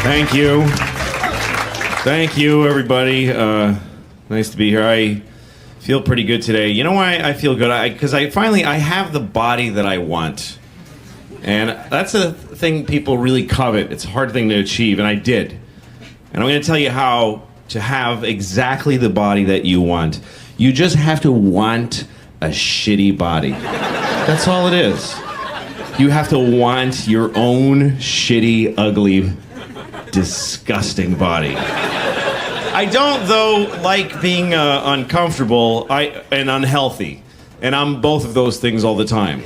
Thank you. Thank you, everybody. Nice to be here. I feel pretty good today. You know why I feel good? Because I have the body that I want. And that's a thing people really covet. It's a hard thing to achieve, and I did. And I'm going to tell you how to have exactly the body that you want. You just have to want a shitty body. That's all it is. You have to want your own shitty, ugly, disgusting body. I don't, though, like being uncomfortable and unhealthy. And I'm both of those things all the time.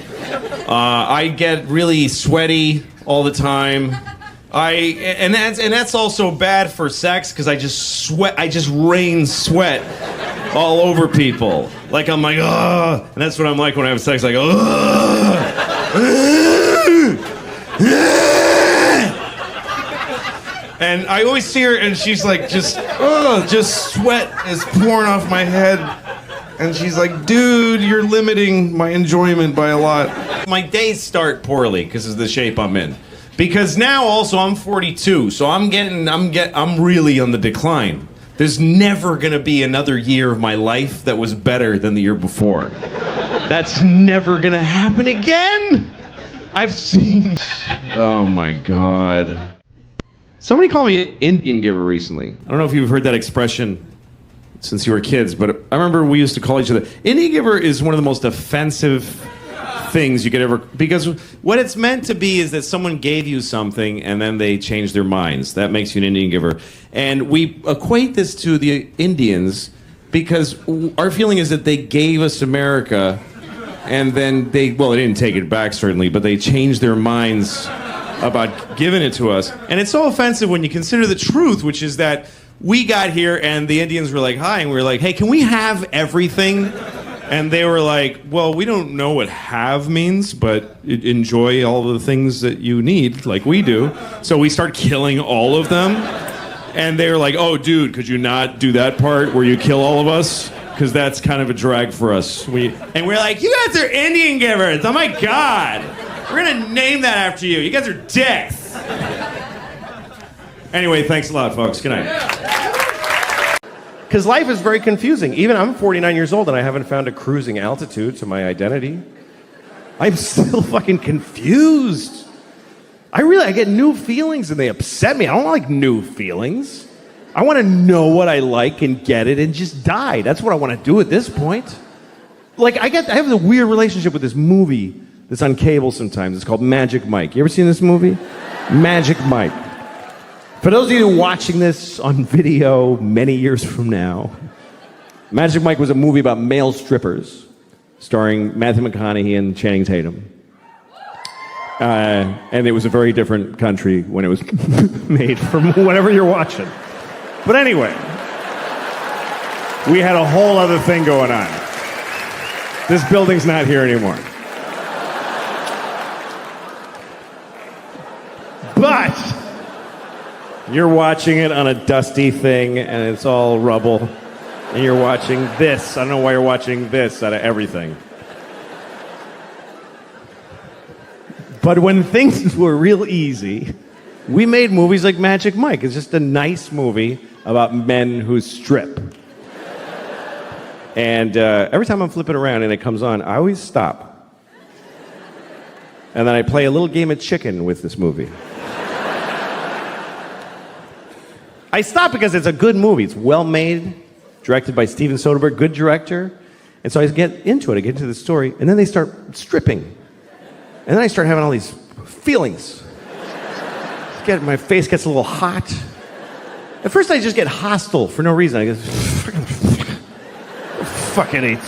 I get really sweaty all the time. And that's also bad for sex because I just rain sweat all over people. Like I'm like, ugh. And that's what I'm like when I have sex, like, ugh. And I always see her and she's like, just sweat is pouring off my head. And she's like, dude, you're limiting my enjoyment by a lot. My days start poorly because of the shape I'm in. Because now also I'm 42, so I'm really on the decline. There's never gonna be another year of my life that was better than the year before. That's never gonna happen again. I've seen. Oh my God. Somebody called me an Indian giver recently. I don't know if you've heard that expression since you were kids, but I remember we used to call each other. Indian giver is one of the most offensive things you could ever, because what it's meant to be is that someone gave you something and then they changed their minds. That makes you an Indian giver. And we equate this to the Indians because our feeling is that they gave us America and then they didn't take it back certainly, but they changed their minds about giving it to us. And it's so offensive when you consider the truth, which is that we got here and the Indians were like, hi, and we were like, hey, can we have everything? And they were like, well, we don't know what have means, but enjoy all the things that you need, like we do. So we start killing all of them. And they were like, oh, dude, could you not do that part where you kill all of us? Because that's kind of a drag for us. And we're like, you guys are Indian givers. Oh, my God. We're going to name that after you. You guys are dicks. Anyway, thanks a lot, folks. Good night. Because life is very confusing. Even I'm 49 years old and I haven't found a cruising altitude to my identity. I'm still fucking confused. I get new feelings and they upset me. I don't like new feelings. I want to know what I like and get it and just die. That's what I want to do at this point. Like, I have a weird relationship with this movie that's on cable sometimes. It's called Magic Mike. You ever seen this movie? Magic Mike. For those of you watching this on video many years from now, Magic Mike was a movie about male strippers, starring Matthew McConaughey and Channing Tatum. And it was a very different country when it was made from whatever you're watching. But anyway, we had a whole other thing going on. This building's not here anymore. But you're watching it on a dusty thing, and it's all rubble. And you're watching this. I don't know why you're watching this out of everything. But when things were real easy, we made movies like Magic Mike. It's just a nice movie about men who strip. And every time I'm flipping around and it comes on, I always stop. And then I play a little game of chicken with this movie. I stop because it's a good movie. It's well made, directed by Steven Soderbergh, good director. And so I get into it, I get into the story, and then they start stripping. And then I start having all these feelings. My face gets a little hot. At first I just get hostile for no reason. I go, fucking hate.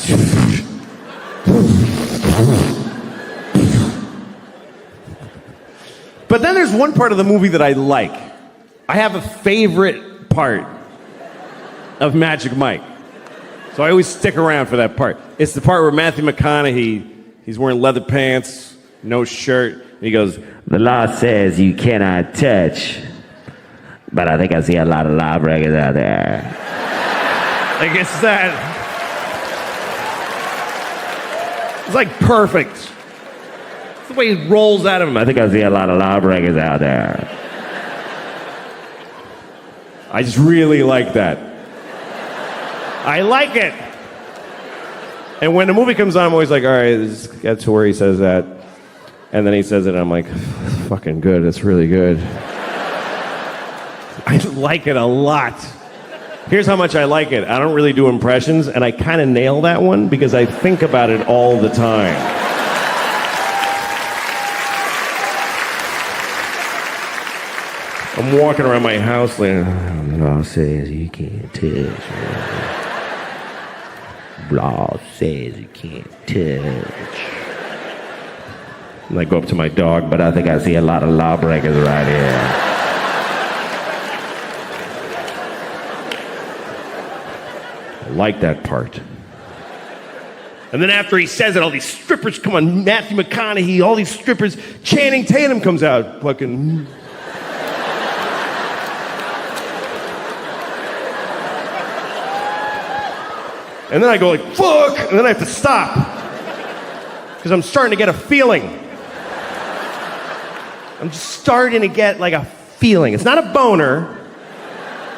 But then there's one part of the movie that I like. I have a favorite part of Magic Mike. So I always stick around for that part. It's the part where Matthew McConaughey, he's wearing leather pants, no shirt, and he goes, the law says you cannot touch, but I think I see a lot of lawbreakers out there. Like it's that. It's like perfect. It's the way he rolls out of him. I think I see a lot of lawbreakers out there. I just really like that. I like it. And when the movie comes on, I'm always like, all right, let's get to where he says that. And then he says it, and I'm like, that's fucking good. That's really good. I like it a lot. Here's how much I like it. I don't really do impressions, and I kind of nail that one because I think about it all the time. I'm walking around my house like, law says you can't touch. Law says you can't touch. And I go up to my dog, but I think I see a lot of lawbreakers right here. I like that part. And then after he says it, all these strippers come on, Matthew McConaughey, all these strippers, Channing Tatum comes out, fucking... And then I go like, fuck! And then I have to stop. Because I'm starting to get a feeling. I'm just starting to get like a feeling. It's not a boner.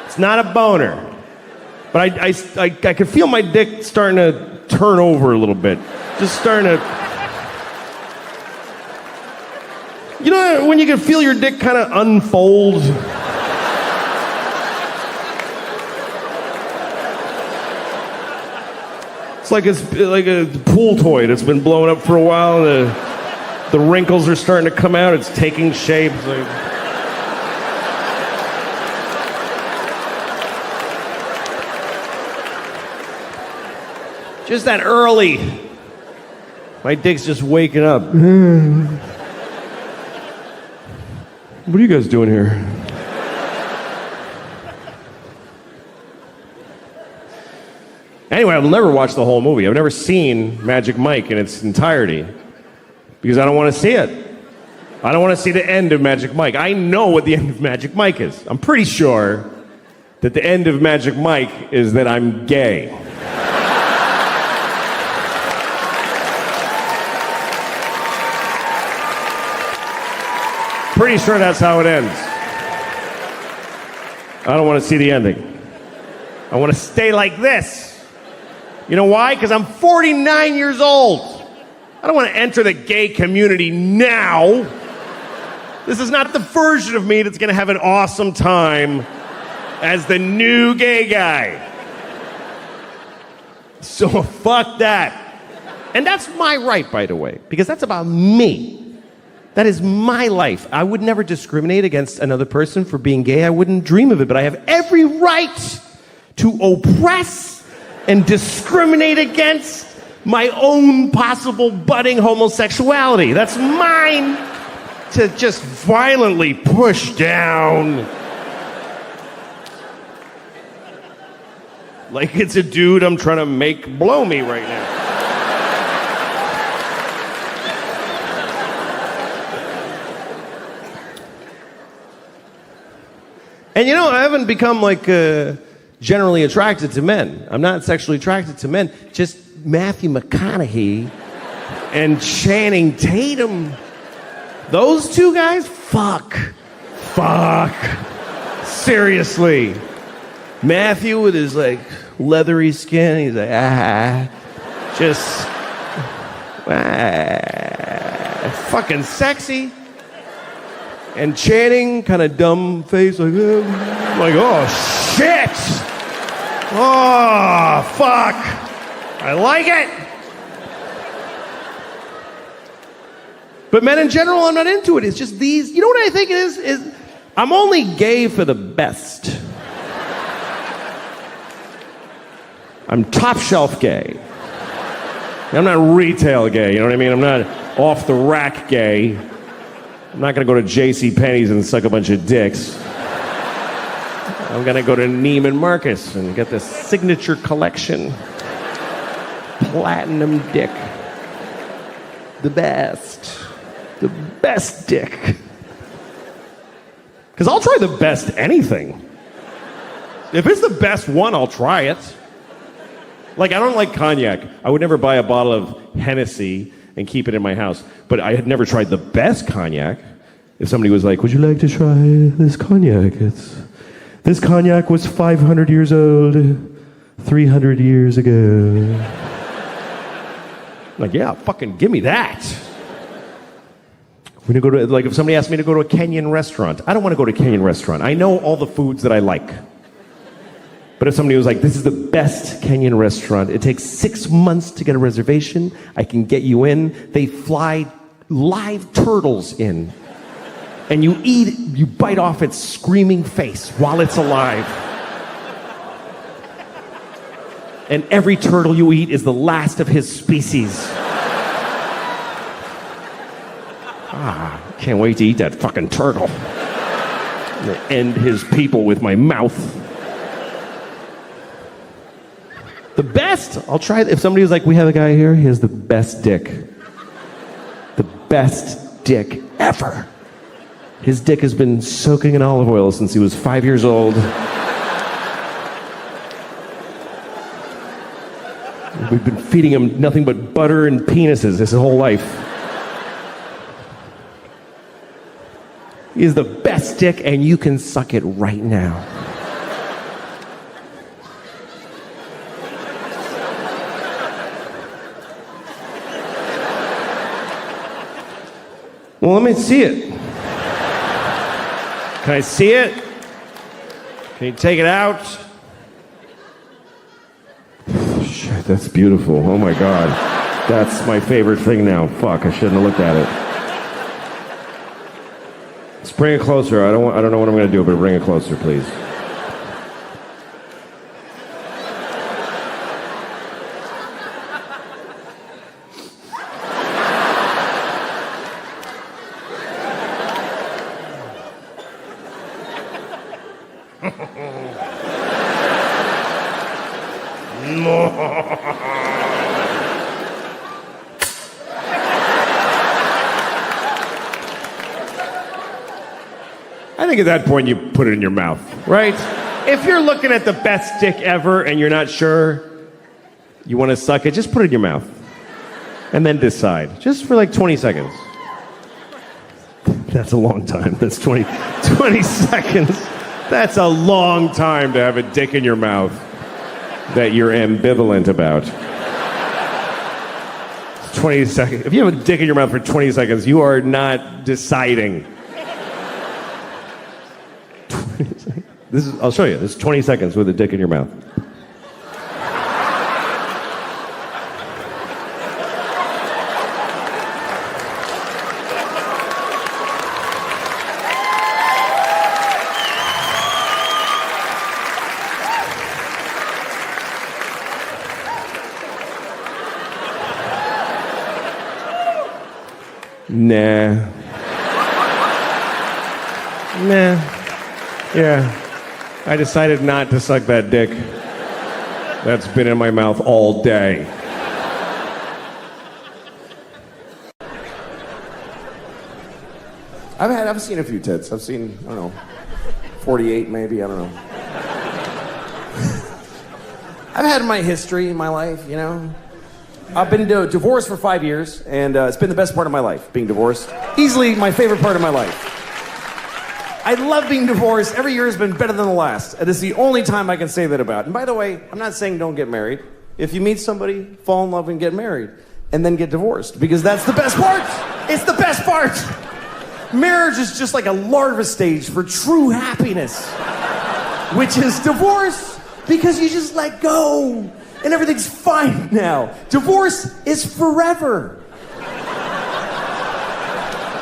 It's not a boner. But I can feel my dick starting to turn over a little bit. Just starting to... You know when you can feel your dick kind of unfold? It's like a pool toy that's been blown up for a while. The wrinkles are starting to come out. It's taking shape. It's like... Just that early. My dick's just waking up. What are you guys doing here? Anyway, I've never watched the whole movie. I've never seen Magic Mike in its entirety because I don't want to see it. I don't want to see the end of Magic Mike. I know what the end of Magic Mike is. I'm pretty sure that the end of Magic Mike is that I'm gay. Pretty sure that's how it ends. I don't want to see the ending. I want to stay like this. You know why? Because I'm 49 years old. I don't want to enter the gay community now. This is not the version of me that's going to have an awesome time as the new gay guy. So fuck that. And that's my right, by the way, because that's about me. That is my life. I would never discriminate against another person for being gay. I wouldn't dream of it, but I have every right to oppress and discriminate against my own possible budding homosexuality. That's mine to just violently push down. Like it's a dude I'm trying to make blow me right now. And you know, I haven't become like generally attracted to men. I'm not sexually attracted to men. Just Matthew McConaughey and Channing Tatum. Those two guys? Fuck. Seriously. Matthew with his like leathery skin, he's like, just fucking sexy. And Channing, kind of dumb face, like oh shit! Oh fuck! I like it. But men in general, I'm not into it. It's just these. You know what I think it is I'm only gay for the best. I'm top shelf gay. I'm not retail gay. You know what I mean? I'm not off the rack gay. I'm not going to go to JCPenney's and suck a bunch of dicks. I'm going to go to Neiman Marcus and get the signature collection. Platinum dick. The best. The best dick. Because I'll try the best anything. If it's the best one, I'll try it. Like, I don't like cognac. I would never buy a bottle of Hennessy and keep it in my house. But I had never tried the best cognac. If somebody was like, would you like to try this cognac? It's This cognac was 500 years old 300 years ago. Like, yeah, fucking give me that. We're gonna go to, like, if somebody asked me to go to a Kenyan restaurant, I don't want to go to a Kenyan restaurant. I know all the foods that I like. But if somebody was like, this is the best Kenyan restaurant, it takes 6 months to get a reservation, I can get you in, they fly live turtles in. And you bite off its screaming face while it's alive. And every turtle you eat is the last of his species. Can't wait to eat that fucking turtle. I'm gonna end his people with my mouth. The best, I'll try, if somebody was like, we have a guy here, he has the best dick. The best dick ever. His dick has been soaking in olive oil since he was 5 years old. We've been feeding him nothing but butter and penises his whole life. He is the best dick, and you can suck it right now. Well, let me see it. Can I see it? Can you take it out? Shit, that's beautiful. Oh my God. That's my favorite thing now. Fuck, I shouldn't have looked at it. Let's bring it closer. I don't know what I'm going to do, but bring it closer, please. I think at that point you put it in your mouth, right? If you're looking at the best dick ever and you're not sure you want to suck it, just put it in your mouth. And then decide. Just for like 20 seconds. That's a long time. That's 20 seconds. That's a long time to have a dick in your mouth that you're ambivalent about. 20 seconds. If you have a dick in your mouth for 20 seconds, you are not deciding. I'll show you. This is 20 seconds with a dick in your mouth. Nah. Yeah. I decided not to suck that dick. That's been in my mouth all day. I've seen a few tits. I've seen, I don't know, 48 maybe, I don't know. I've had my history in my life, you know. I've been divorced for 5 years, and it's been the best part of my life, being divorced. Easily my favorite part of my life. I love being divorced. Every year has been better than the last. It is the only time I can say that about. And by the way, I'm not saying don't get married. If you meet somebody, fall in love and get married, and then get divorced, because that's the best part. It's the best part. Marriage is just like a larva stage for true happiness, which is divorce, because you just let go, and everything's fine now. Divorce is forever.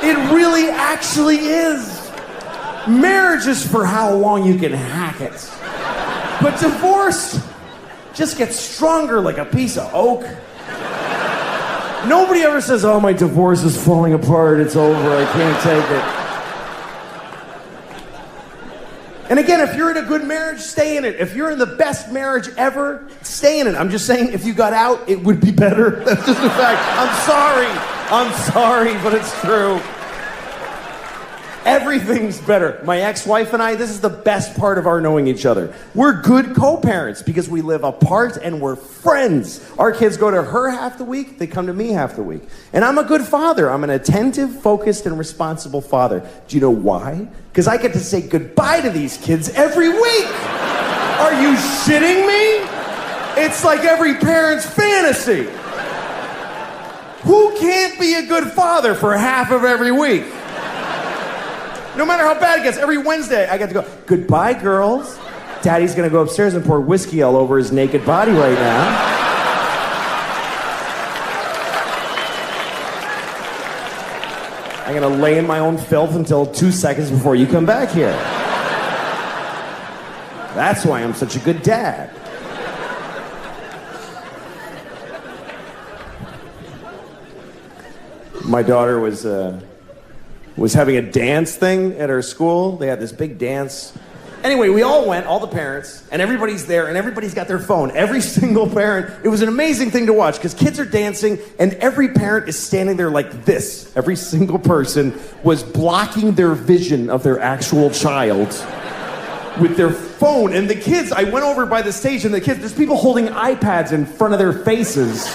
It really actually is. Marriage is for how long you can hack it. But divorce just gets stronger like a piece of oak. Nobody ever says, oh, my divorce is falling apart, it's over, I can't take it. And again, if you're in a good marriage, stay in it. If you're in the best marriage ever, stay in it. I'm just saying, if you got out, it would be better. That's just a fact. I'm sorry, but it's true. Everything's better. My ex-wife and I, this is the best part of our knowing each other. We're good co-parents because we live apart and we're friends. Our kids go to her half the week, they come to me half the week. And I'm a good father. I'm an attentive, focused, and responsible father. Do you know why? Because I get to say goodbye to these kids every week. Are you shitting me? It's like every parent's fantasy. Who can't be a good father for half of every week? No matter how bad it gets, every Wednesday I get to go, goodbye, girls. Daddy's gonna go upstairs and pour whiskey all over his naked body right now. I'm gonna lay in my own filth until 2 seconds before you come back here. That's why I'm such a good dad. My daughter was having a dance thing at her school. They had this big dance. Anyway, we all went, all the parents, and everybody's there, and everybody's got their phone. Every single parent. It was an amazing thing to watch, because kids are dancing, and every parent is standing there like this. Every single person was blocking their vision of their actual child with their phone. And the kids, I went over by the stage, and the kids, there's people holding iPads in front of their faces.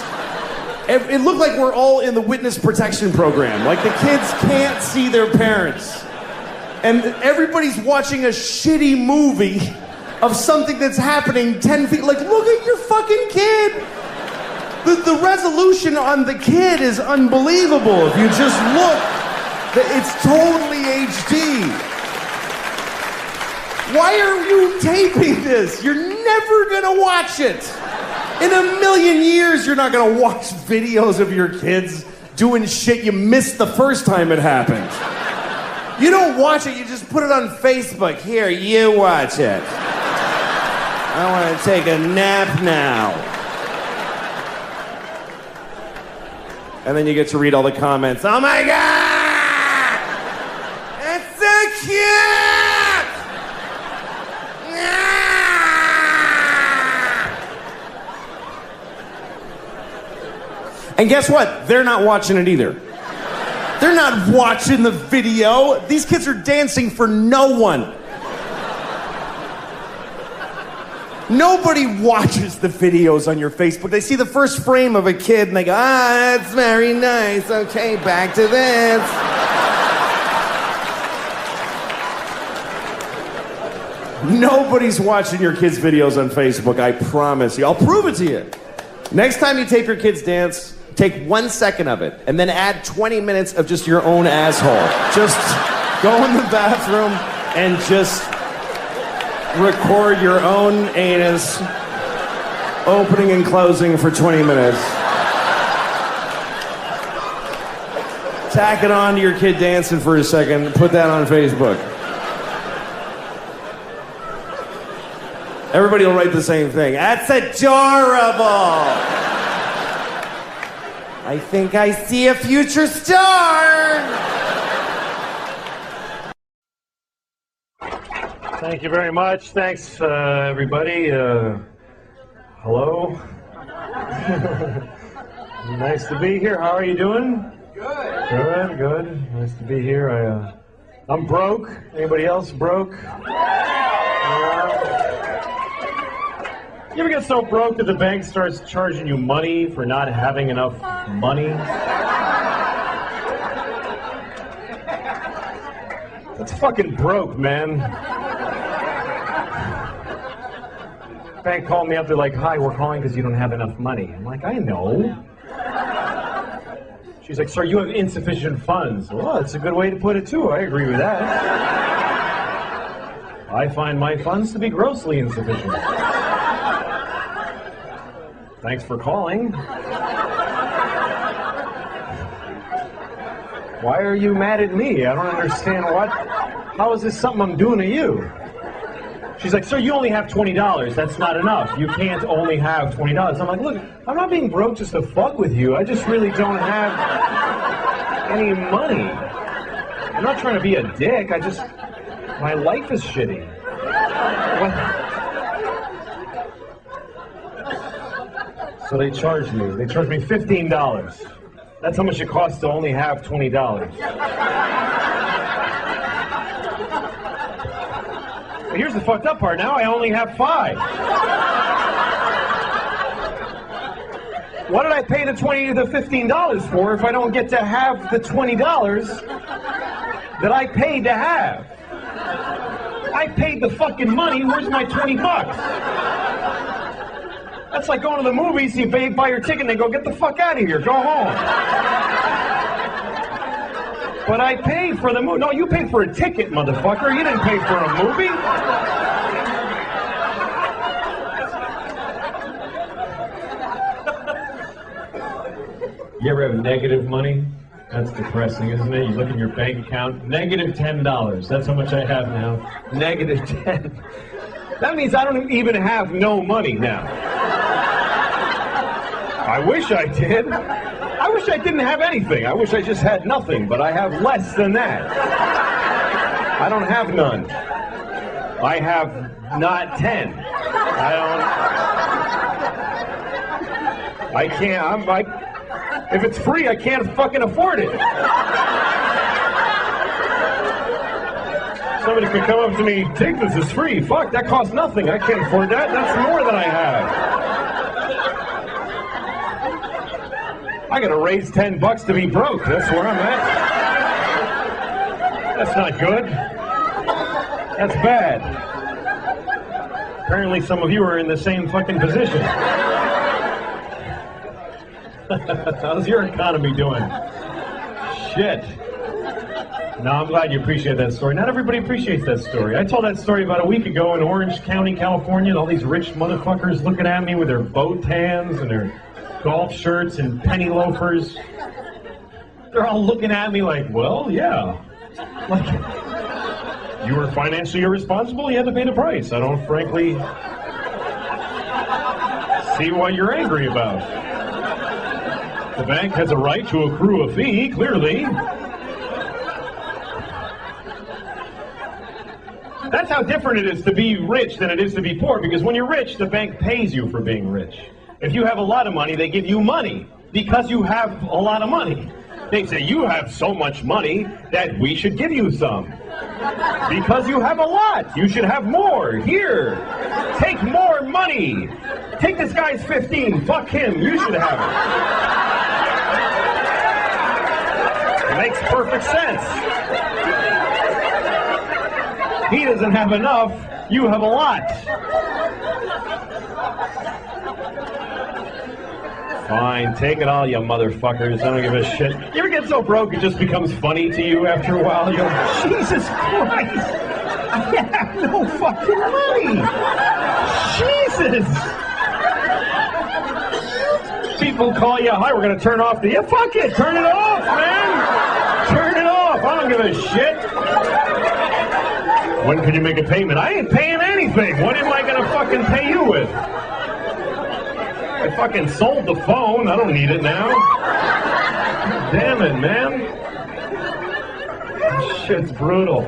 It looked like we're all in the witness protection program. Like the kids can't see their parents. And everybody's watching a shitty movie of something that's happening 10 feet. Like, look at your fucking kid. The resolution on the kid is unbelievable. If you just look, it's totally HD. Why are you taping this? You're never gonna watch it. In a million years, you're not gonna watch videos of your kids doing shit you missed the first time it happened. You don't watch it, you just put it on Facebook. Here, you watch it. I wanna take a nap now. And then you get to read all the comments. Oh my God! It's so cute! And guess what? They're not watching it either. They're not watching the video. These kids are dancing for no one. Nobody watches the videos on your Facebook. They see the first frame of a kid and they go, that's very nice. Okay, back to this. Nobody's watching your kids' videos on Facebook, I promise you. I'll prove it to you. Next time you tape your kids dance, take 1 second of it, and then add 20 minutes of just your own asshole. Just go in the bathroom and just record your own anus opening and closing for 20 minutes. Tack it on to your kid dancing for a second, put that on Facebook. Everybody will write the same thing. That's adorable. I think I see a future star. Thank you very much. Thanks, everybody. Hello. Nice to be here. How are you doing? Good. Good. Nice to be here. I'm broke. Anybody else broke? You ever get so broke that the bank starts charging you money for not having enough money? That's fucking broke, man. Bank called me up, they're like, hi, we're calling because you don't have enough money. I'm like, I know. She's like, sir, you have insufficient funds. Well, that's a good way to put it too. I agree with that. I find my funds to be grossly insufficient. Thanks for calling. Why are you mad at me? I don't understand what. How is this something I'm doing to you? She's like, sir, you only have $20. That's not enough. You can't only have $20. I'm like, look, I'm not being broke just to fuck with you. I just really don't have any money. I'm not trying to be a dick. My life is shitty. What? So they charged me. They charged me $15. That's how much it costs to only have $20. here's the fucked up part. Now I only have 5. What did I pay the $20 to $15 for if I don't get to have the $20 that I paid to have? I paid the fucking money. Where's my 20 bucks? That's like going to the movies. You buy your ticket and they go, get the fuck out of here. Go home. But I paid for the movie. No, you paid for a ticket, motherfucker. You didn't pay for a movie. You ever have negative money? That's depressing, isn't it? You look in your bank account, negative $10. That's how much I have now. Negative 10. That means I don't even have no money now. I wish I did. I wish I didn't have anything. I wish I just had nothing, but I have less than that. I don't have none. I have not 10. I can't, I'm like, if it's free, I can't fucking afford it. Somebody could come up to me, take this, it's free. Fuck, that costs nothing. I can't afford that. That's more than I have. I gotta raise 10 bucks to be broke. That's where I'm at. That's not good. That's bad. Apparently some of you are in the same fucking position. How's your economy doing? Shit. No, I'm glad you appreciate that story. Not everybody appreciates that story. I told that story about a week ago in Orange County, California, and all these rich motherfuckers looking at me with their bow tans and their golf shirts and penny loafers. They're all looking at me like, well, yeah. Like, you were financially irresponsible, you had to pay the price. I don't frankly see what you're angry about. The bank has a right to accrue a fee, clearly. That's how different it is to be rich than it is to be poor, because when you're rich, the bank pays you for being rich. If you have a lot of money, they give you money because you have a lot of money. They say, you have so much money that we should give you some. Because you have a lot, you should have more. Here, take more money. Take this guy's 15, fuck him, you should have it. It makes perfect sense. He doesn't have enough, you have a lot. Fine, take it all, you motherfuckers. I don't give a shit. You ever get so broke it just becomes funny to you after a while? You go, Jesus Christ, I have no fucking money. Jesus. People call you, hi, we're going to turn off the... Yeah, fuck it, turn it off, man. Turn it off, I don't give a shit. When can you make a payment? I ain't paying anything. What am I going to fucking pay you with? I fucking sold the phone. I don't need it now. Damn it, man. This shit's brutal.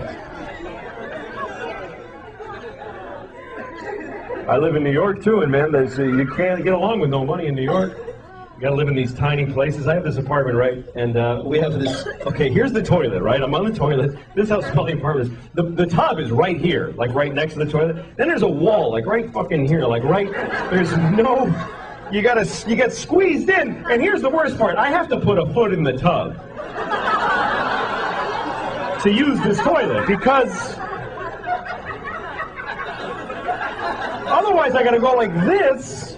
I live in New York, too, and, man, you can't get along with no money in New York. You gotta live in these tiny places. I have this apartment, right? And we have this... Okay, here's the toilet, right? I'm on the toilet. This is how small the apartment is. The tub is right here, like right next to the toilet. Then there's a wall, like right fucking here, like right... There's no... You get squeezed in. And here's the worst part. I have to put a foot in the tub to use this toilet because otherwise I gotta go like this.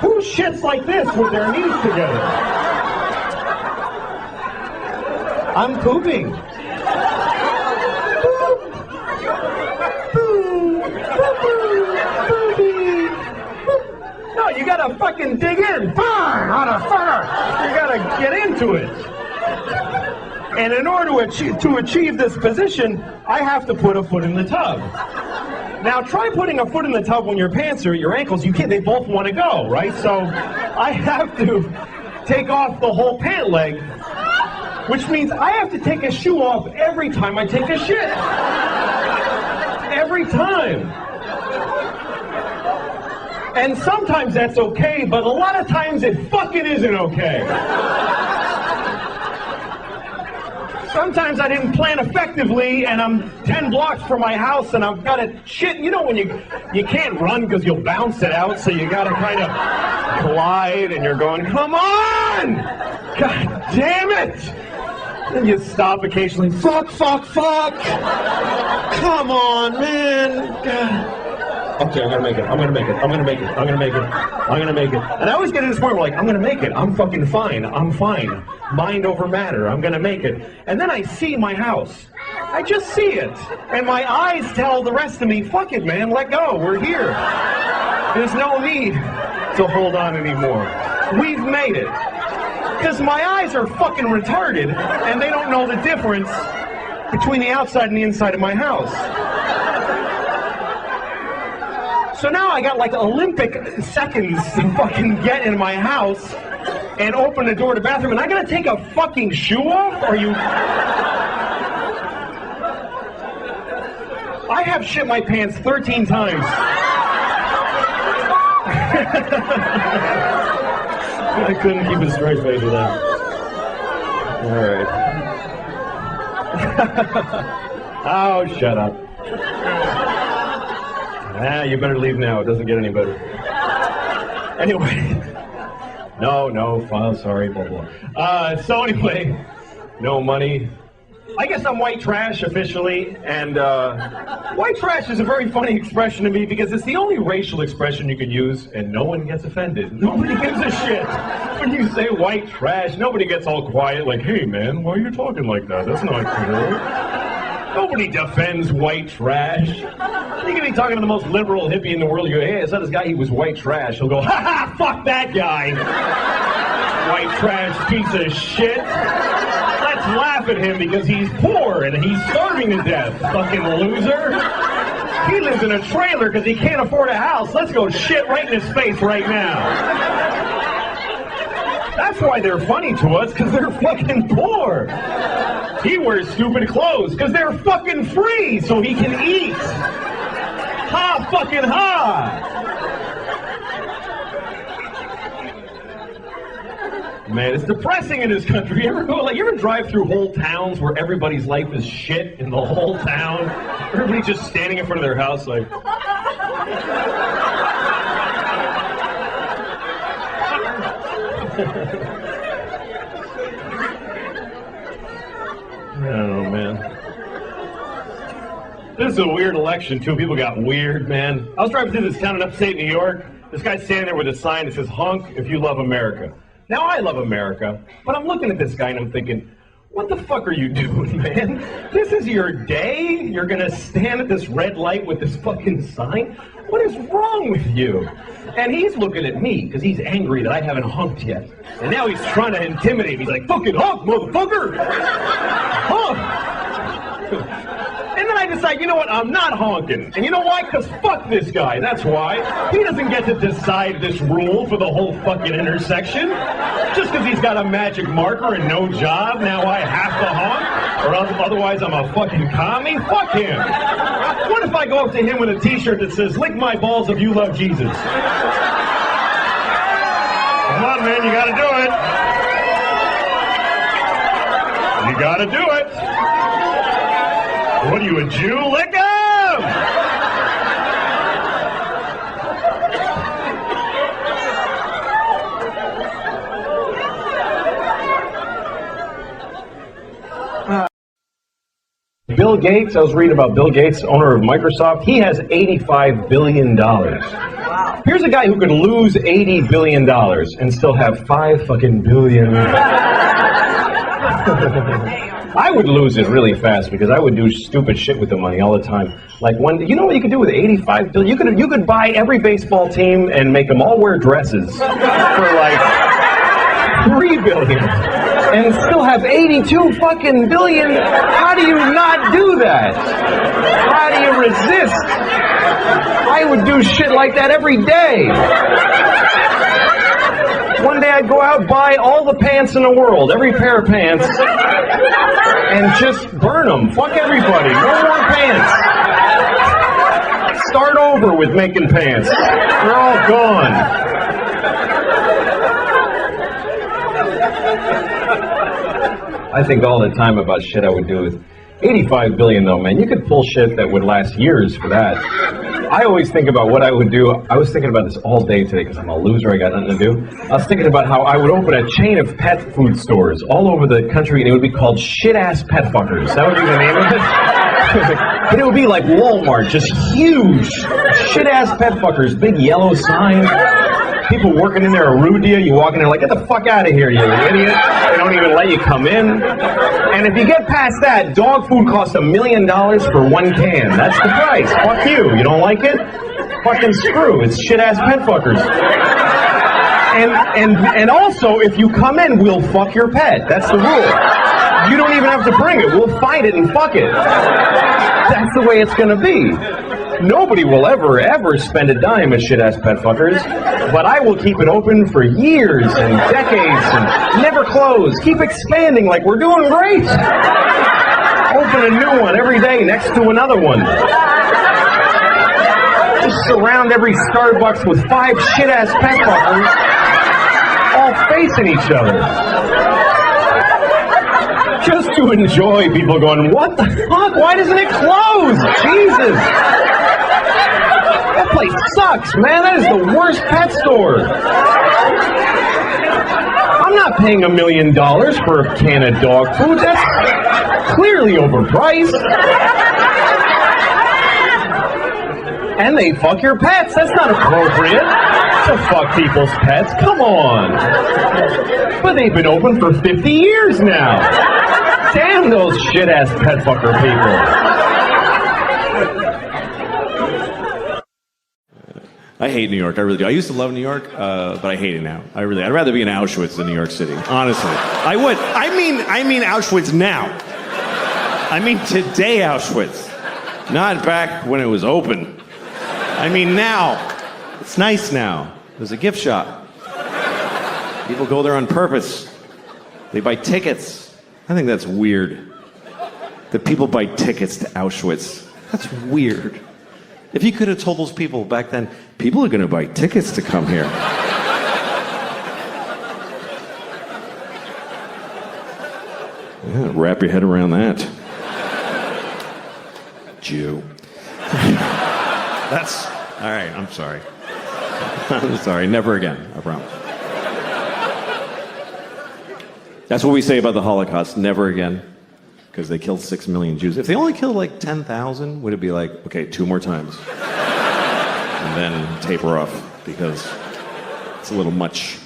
Who shits like this with their knees together? I'm pooping. No, you gotta fucking dig in. You gotta get into it. And in order to achieve this position, I have to put a foot in the tub. Now try putting a foot in the tub when your pants are at your ankles. You can't, they both want to go, right? So I have to take off the whole pant leg, which means I have to take a shoe off every time I take a shit. Every time. And sometimes that's okay, but a lot of times it fucking isn't okay. Sometimes I didn't plan effectively, and I'm 10 blocks from my house, and I've got to shit. You know when you can't run because you'll bounce it out, so you got to kind of glide, and you're going, come on! God damn it! And you stop occasionally. Fuck, fuck, fuck! Come on, man! God. Okay, I'm gonna make it. I'm gonna make it. I'm gonna make it. I'm gonna make it. I'm gonna make it. And I always get to this point where, like, I'm gonna make it. I'm fucking fine. I'm fine. Mind over matter. I'm gonna make it. And then I see my house. I just see it. And my eyes tell the rest of me, fuck it, man. Let go. We're here. There's no need to hold on anymore. We've made it. Because my eyes are fucking retarded, and they don't know the difference between the outside and the inside of my house. So now I got like Olympic seconds to fucking get in my house and open the door to the bathroom, and I gotta take a fucking shoe off? Are you... I have shit my pants 13 times. I couldn't keep a straight face with that. All right. Oh, shut up. You better leave now. It doesn't get any better. Anyway. No, file, sorry, blah, blah. So anyway, no money. I guess I'm white trash officially, and white trash is a very funny expression to me because it's the only racial expression you can use, and no one gets offended. Nobody gives a shit when you say white trash. Nobody gets all quiet like, hey man, why are you talking like that? That's not cool. Nobody defends white trash. You can be talking to the most liberal hippie in the world. You go, hey, I saw this guy, he was white trash. He'll go, ha ha, fuck that guy. White trash piece of shit. Let's laugh at him because he's poor and he's starving to death. Fucking loser. He lives in a trailer because he can't afford a house. Let's go shit right in his face right now. That's why they're funny to us, because they're fucking poor. He wears stupid clothes because they're fucking free so he can eat. Ha fucking ha! Man, it's depressing in this country. You ever drive through whole towns where everybody's life is shit in the whole town? Everybody's just standing in front of their house like... I don't know, man. This is a weird election, too. People got weird, man. I was driving through this town in upstate New York. This guy's standing there with a sign that says, honk if you love America. Now, I love America, but I'm looking at this guy and I'm thinking, what the fuck are you doing, man? This is your day? You're gonna stand at this red light with this fucking sign? What is wrong with you? And he's looking at me because he's angry that I haven't honked yet. And now he's trying to intimidate me. He's like, fucking honk, motherfucker! Honk! And then I decide, you know what, I'm not honking. And you know why? Because fuck this guy, that's why. He doesn't get to decide this rule for the whole fucking intersection. Just because he's got a magic marker and no job, now I have to honk? Or otherwise I'm a fucking commie? Fuck him. What if I go up to him with a t-shirt that says, lick my balls if you love Jesus? Come on, man, you gotta do it. You gotta do it. What are you, a Jew? Lick him! Bill Gates, I was reading about Bill Gates, owner of Microsoft. He has $85 billion. Wow. Here's a guy who could lose $80 billion and still have 5 fucking billion. I would lose it really fast because I would do stupid shit with the money all the time. Like you know what you could do with $85 billion? You could buy every baseball team and make them all wear dresses for like $3 billion and still have 82 fucking billion. How do you not do that? How do you resist? I would do shit like that every day. One day I'd go out, buy all the pants in the world, every pair of pants, and just burn them. Fuck everybody. No more pants. Start over with making pants. They're all gone. I think all the time about shit I would do with 85 billion though, man. You could pull shit that would last years for that. I always think about what I would do. I was thinking about this all day today because I'm a loser. I got nothing to do. I was thinking about how I would open a chain of pet food stores all over the country, and it would be called Shit-Ass Pet Fuckers. That would be the name of it. And it would be like Walmart, just huge shit-ass pet fuckers, big yellow sign. People working in there are rude to you. You walk in there like, get the fuck out of here, you idiot. They don't even let you come in. And if you get past that, dog food costs $1 million for one can. That's the price. Fuck you. You don't like it? Fucking screw. It's shit-ass pet fuckers. And also, if you come in, we'll fuck your pet. That's the rule. You don't even have to bring it. We'll find it and fuck it. That's the way it's gonna be. Nobody will ever spend a dime at shit-ass pet fuckers, but I will keep it open for years and decades and never close. Keep expanding like we're doing great. Open a new one every day next to another one. Just surround every Starbucks with 5 shit-ass pet fuckers all facing each other. Just to enjoy people going, what the fuck? Why doesn't it close? Jesus! That place sucks, man. That is the worst pet store. I'm not paying $1 million for a can of dog food. That's clearly overpriced. And they fuck your pets. That's not appropriate to fuck people's pets. Come on. But they've been open for 50 years now. Damn those shit-ass pet fucker people. I hate New York. I really do. I used to love New York, but I hate it now. I'd rather be in Auschwitz than New York City. Honestly, I would. I mean Auschwitz now. I mean today Auschwitz, not back when it was open. I mean now. It's nice now. There's a gift shop. People go there on purpose. They buy tickets. I think that's weird. That people buy tickets to Auschwitz. That's weird. If you could have told those people back then, people are going to buy tickets to come here. Yeah, wrap your head around that. Jew. That's... All right, I'm sorry. I'm sorry, never again, I promise. That's what we say about the Holocaust, never again. Because they killed 6 million Jews. If they only killed like 10,000, would it be like, okay, 2 more times? And then taper off, because it's a little much.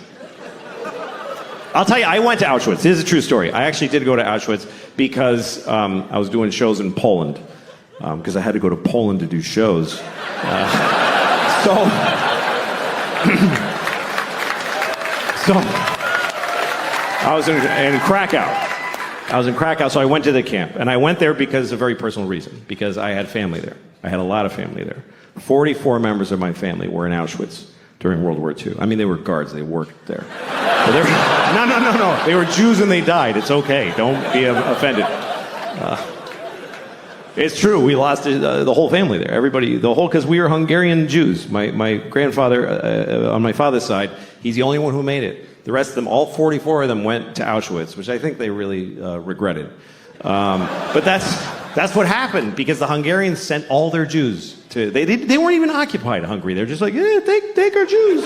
I'll tell you, I went to Auschwitz. This is a true story. I actually did go to Auschwitz because I was doing shows in Poland. Because I had to go to Poland to do shows. So I was in Krakow. I was in Krakow, so I went to the camp. And I went there because of a very personal reason. Because I had family there. I had a lot of family there. 44 members of my family were in Auschwitz during World War II. I mean, they were guards. They worked there. No. They were Jews and they died. It's okay. Don't be offended. It's true. We lost the whole family there. Everybody, because we were Hungarian Jews. My grandfather, on my father's side, he's the only one who made it. The rest of them, all 44 of them, went to Auschwitz, which I think they really regretted. But that's what happened, because the Hungarians sent all their Jews to... They weren't even occupied Hungary. They're just like, yeah, take our Jews.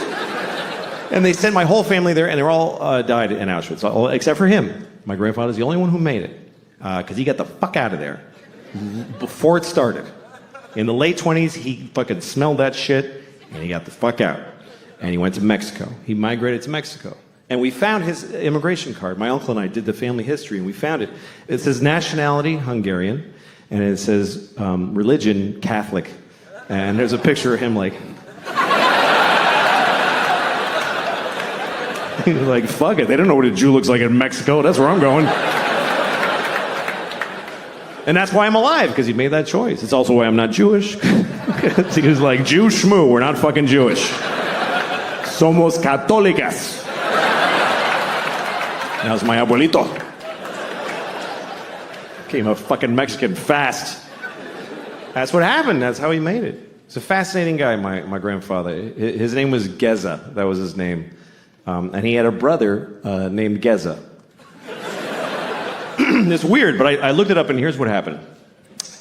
And they sent my whole family there, and they all died in Auschwitz, except for him. My grandfather's the only one who made it, because he got the fuck out of there before it started. In the late 20s, he fucking smelled that shit, and he got the fuck out. And he went to Mexico. He migrated to Mexico. And we found his immigration card. My uncle and I did the family history, and we found it. It says nationality, Hungarian, and it says religion, Catholic. And there's a picture of him like... He's like, fuck it, they don't know what a Jew looks like in Mexico. That's where I'm going. And that's why I'm alive, because he made that choice. It's also why I'm not Jewish. He was like, Jew schmoo, we're not fucking Jewish. Somos católicas. That was my abuelito. Became a fucking Mexican fast. That's what happened. That's how he made it. He's a fascinating guy, my grandfather. His name was Geza. That was his name. And he had a brother named Geza. it's weird, but I looked it up, and here's what happened.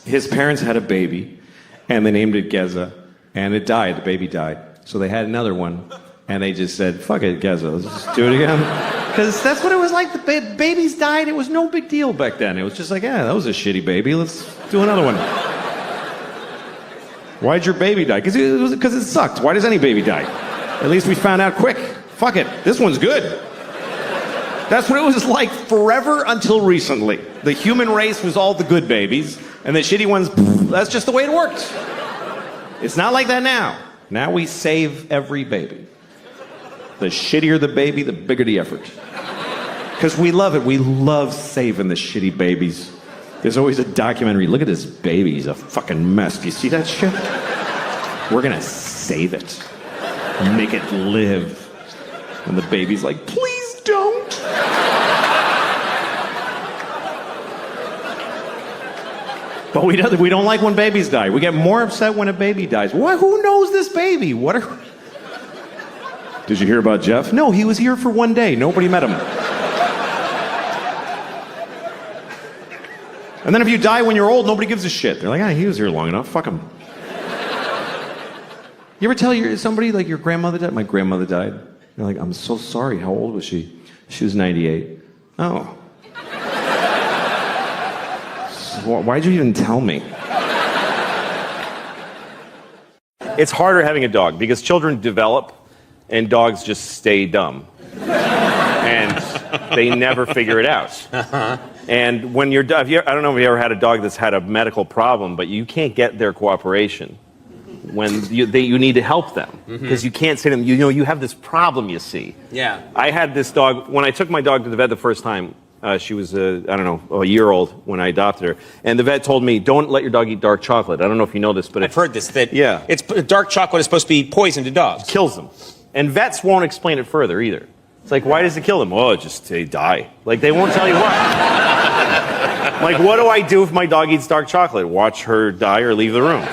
His parents had a baby, and they named it Geza, and it died. The baby died. So they had another one, and they just said, fuck it, Geza, let's just do it again. Because that's what it was like. The babies died. It was no big deal back then. It was just like, yeah, that was a shitty baby. Let's do another one. Why'd your baby die? Because it sucked. Why does any baby die? At least we found out quick. Fuck it, this one's good. That's what it was like forever until recently. The human race was all the good babies, and the shitty ones, that's just the way it worked. It's not like that now. Now we save every baby. The shittier the baby, the bigger the effort. Because we love it. We love saving the shitty babies. There's always a documentary. Look at this baby. He's a fucking mess. Do you see that shit? We're going to save it. Make it live. And the baby's like, please don't. But we don't like when babies die. We get more upset when a baby dies. Why? Who knows this baby? Did you hear about Jeff? No, he was here for one day. Nobody met him. And then if you die when you're old, nobody gives a shit. They're like, he was here long enough. Fuck him. You ever tell somebody, like, your grandmother died? My grandmother died. You're like, I'm so sorry. How old was she? She was 98. Oh. Why'd you even tell me? It's harder having a dog because children develop and dogs just stay dumb. And they never figure it out. And when I don't know if you ever had a dog that's had a medical problem, but you can't get their cooperation when you need to help them. Because you can't say to them, you have this problem, you see. Yeah. I had this dog, when I took my dog to the vet the first time, she was, a year old when I adopted her. And the vet told me, don't let your dog eat dark chocolate. I don't know if you know this, but I've heard this, that yeah. Dark chocolate is supposed to be poison to dogs. It kills them. And vets won't explain it further either. It's like, why does it kill them? Oh, they die. Like, they won't tell you why. Like, what do I do if my dog eats dark chocolate? Watch her die or leave the room.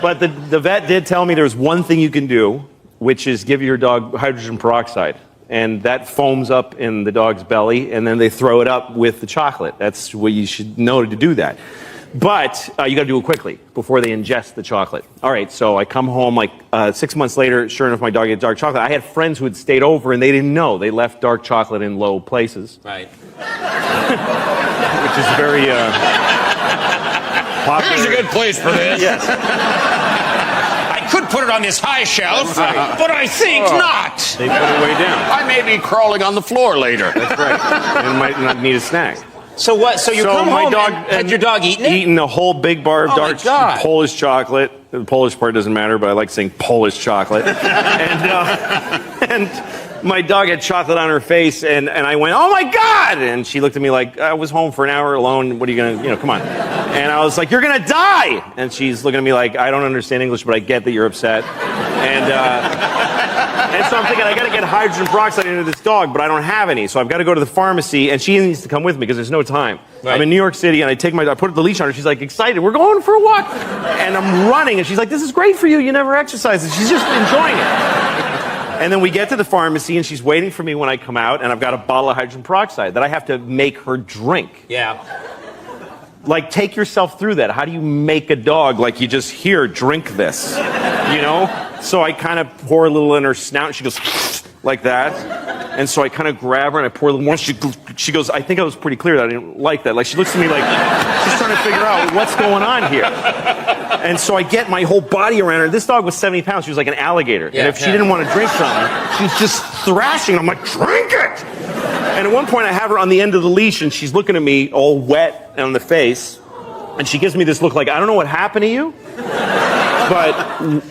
But the vet did tell me there's one thing you can do, which is give your dog hydrogen peroxide. And that foams up in the dog's belly, and then they throw it up with the chocolate. That's what you should know to do that. But you got to do it quickly before they ingest the chocolate. All right, so I come home 6 months later. Sure enough, my dog ate dark chocolate. I had friends who had stayed over, and they didn't know. They left dark chocolate in low places. Right. Which is very popular. Here's a good place for this. Yes. I could put it on this high shelf, but I think not. They put it way down. I may be crawling on the floor later. That's right. And might not need a snack. So what? So you come my home dog and had your dog eating it? Eating a whole big bar of dark God. Polish chocolate. The Polish part doesn't matter, but I like saying Polish chocolate. And my dog had chocolate on her face, and I went, oh my God! And she looked at me like, I was home for an hour alone. What are you gonna, come on. And I was like, you're gonna die! And she's looking at me like, I don't understand English, but I get that you're upset. And so I'm thinking, I gotta get hydrogen peroxide into this dog, but I don't have any. So I've got to go to the pharmacy, and she needs to come with me because there's no time. Right. I'm in New York City, and I put the leash on her. She's like excited. We're going for a walk. And I'm running, and she's like, this is great for you. You never exercise. And she's just enjoying it. And then we get to the pharmacy, and she's waiting for me when I come out, and I've got a bottle of hydrogen peroxide that I have to make her drink. Yeah. Like, take yourself through that. How do you make a dog like you just drink this? So I kind of pour a little in her snout, and she goes like that. And so I kind of grab her and I pour a little more. She goes, I think I was pretty clear that I didn't like that. Like, she looks at me like she's trying to figure out what's going on here. And so I get my whole body around her. This dog was 70 pounds. She was like an alligator. Yeah, and if she didn't want to drink something, she's just thrashing. I'm like, drink it! And at one point I have her on the end of the leash, and she's looking at me all wet on the face. And she gives me this look like, I don't know what happened to you, but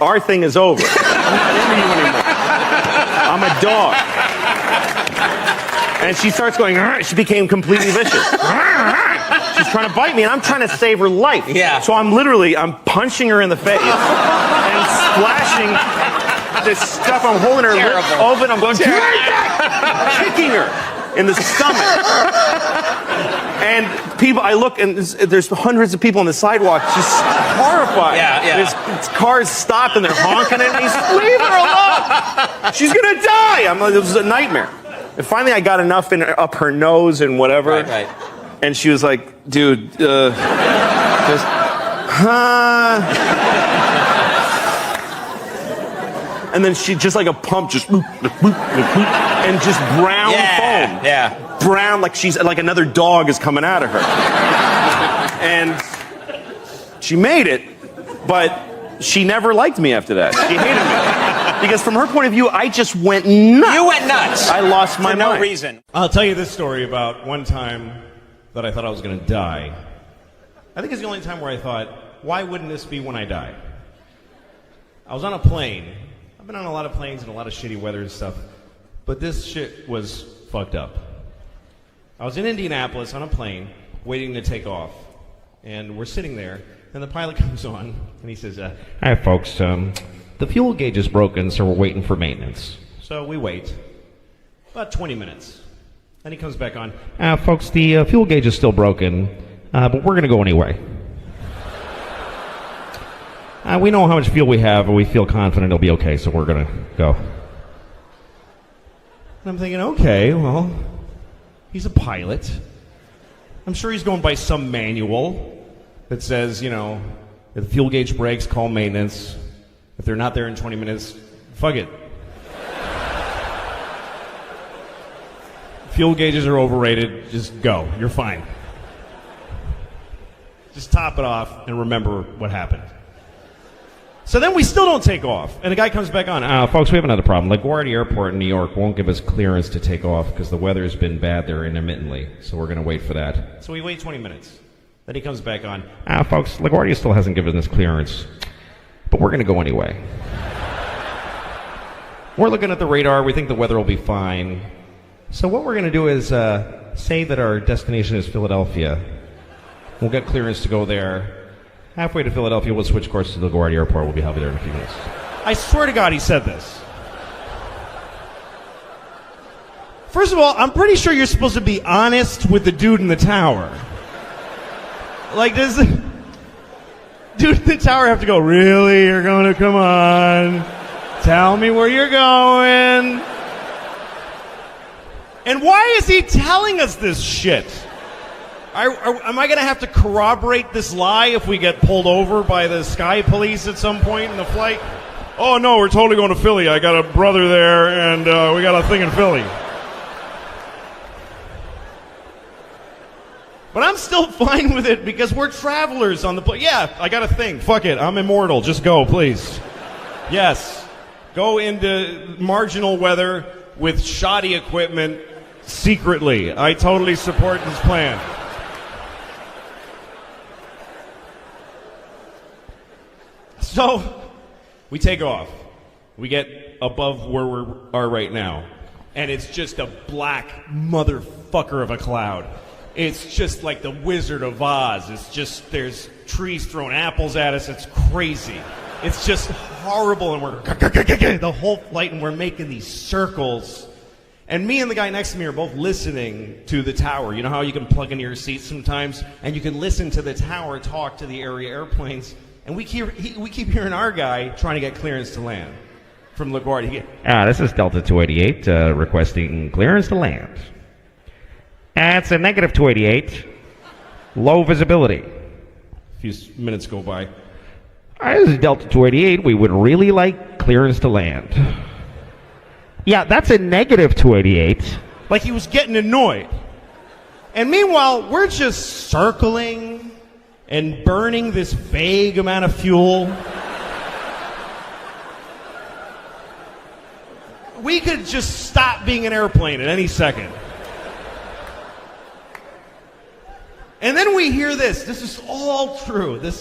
our thing is over. I'm not into you anymore. I'm a dog. And she starts going, "Arr!" She became completely vicious. She's trying to bite me, and I'm trying to save her life. Yeah. So I'm punching her in the face and splashing this stuff. I'm holding her lip open. I'm going, kicking her in the stomach. And I look, and there's hundreds of people on the sidewalk, just horrified. Yeah. There's cars stopped, and they're honking at me. Leave her alone! She's gonna die! It was a nightmare. And finally, I got enough up her nose and whatever. Right. And she was like, dude, just, And then she just like a pump, just and just brown foam. Yeah. Brown, like she's like another dog is coming out of her. And she made it, but she never liked me after that. She hated me. Because from her point of view, I just went nuts. You went nuts. I lost my For no mind. reason. I'll tell you this story about one time that I thought I was going to die. I think it's the only time where I thought, why wouldn't this be when I die? I was on a plane. I've been on a lot of planes and a lot of shitty weather and stuff, but this shit was fucked up. I was in Indianapolis on a plane waiting to take off, and we're sitting there, and the pilot comes on, and he says, hi folks, the fuel gauge is broken, so we're waiting for maintenance. So we wait about 20 minutes. Then he comes back on, folks, the fuel gauge is still broken, but we're going to go anyway. We know how much fuel we have, and we feel confident it'll be okay, so we're going to go. And I'm thinking, okay, well, he's a pilot. I'm sure he's going by some manual that says, you know, if the fuel gauge breaks, call maintenance. If they're not there in 20 minutes, fuck it. Fuel gauges are overrated. Just go. You're fine. Just top it off and remember what happened. So then we still don't take off. And the guy comes back on. Folks, we have another problem. LaGuardia Airport in New York won't give us clearance to take off because the weather has been bad there intermittently. So we're going to wait for that. So we wait 20 minutes. Then he comes back on. Folks, LaGuardia still hasn't given us clearance. But we're going to go anyway. We're looking at the radar. We think the weather will be fine. So what we're going to do is say that our destination is Philadelphia. We'll get clearance to go there. Halfway to Philadelphia, we'll switch course to LaGuardia Airport. We'll be there in a few minutes. I swear to God he said this. First of all, I'm pretty sure you're supposed to be honest with the dude in the tower. Like, does the dude in the tower have to go, really? You're going to come on? Tell me where you're going. And why is he telling us this shit? Am I going to have to corroborate this lie if we get pulled over by the sky police at some point in the flight? Oh, no, we're totally going to Philly. I got a brother there, and we got a thing in Philly. But I'm still fine with it because we're travelers on the plane. Yeah, I got a thing. Fuck it. I'm immortal. Just go, please. Yes. Go into marginal weather with shoddy equipment secretly. I totally support this plan. So, we take off. We get above where we are right now. And it's just a black motherfucker of a cloud. It's just like the Wizard of Oz. It's just, there's trees throwing apples at us. It's crazy. It's just horrible. And we're the whole flight, and we're making these circles. And me and the guy next to me are both listening to the tower. You know how you can plug into your seat sometimes? And you can listen to the tower talk to the area airplanes. And we keep hearing our guy trying to get clearance to land from LaGuardia. This is Delta 288 requesting clearance to land. It's a negative 288. Low visibility. A few minutes go by. This is Delta 288. We would really like clearance to land. Yeah, that's a negative 288. Like he was getting annoyed. And meanwhile, we're just circling and burning this vague amount of fuel. We could just stop being an airplane at any second. And then we hear this. This is all true. The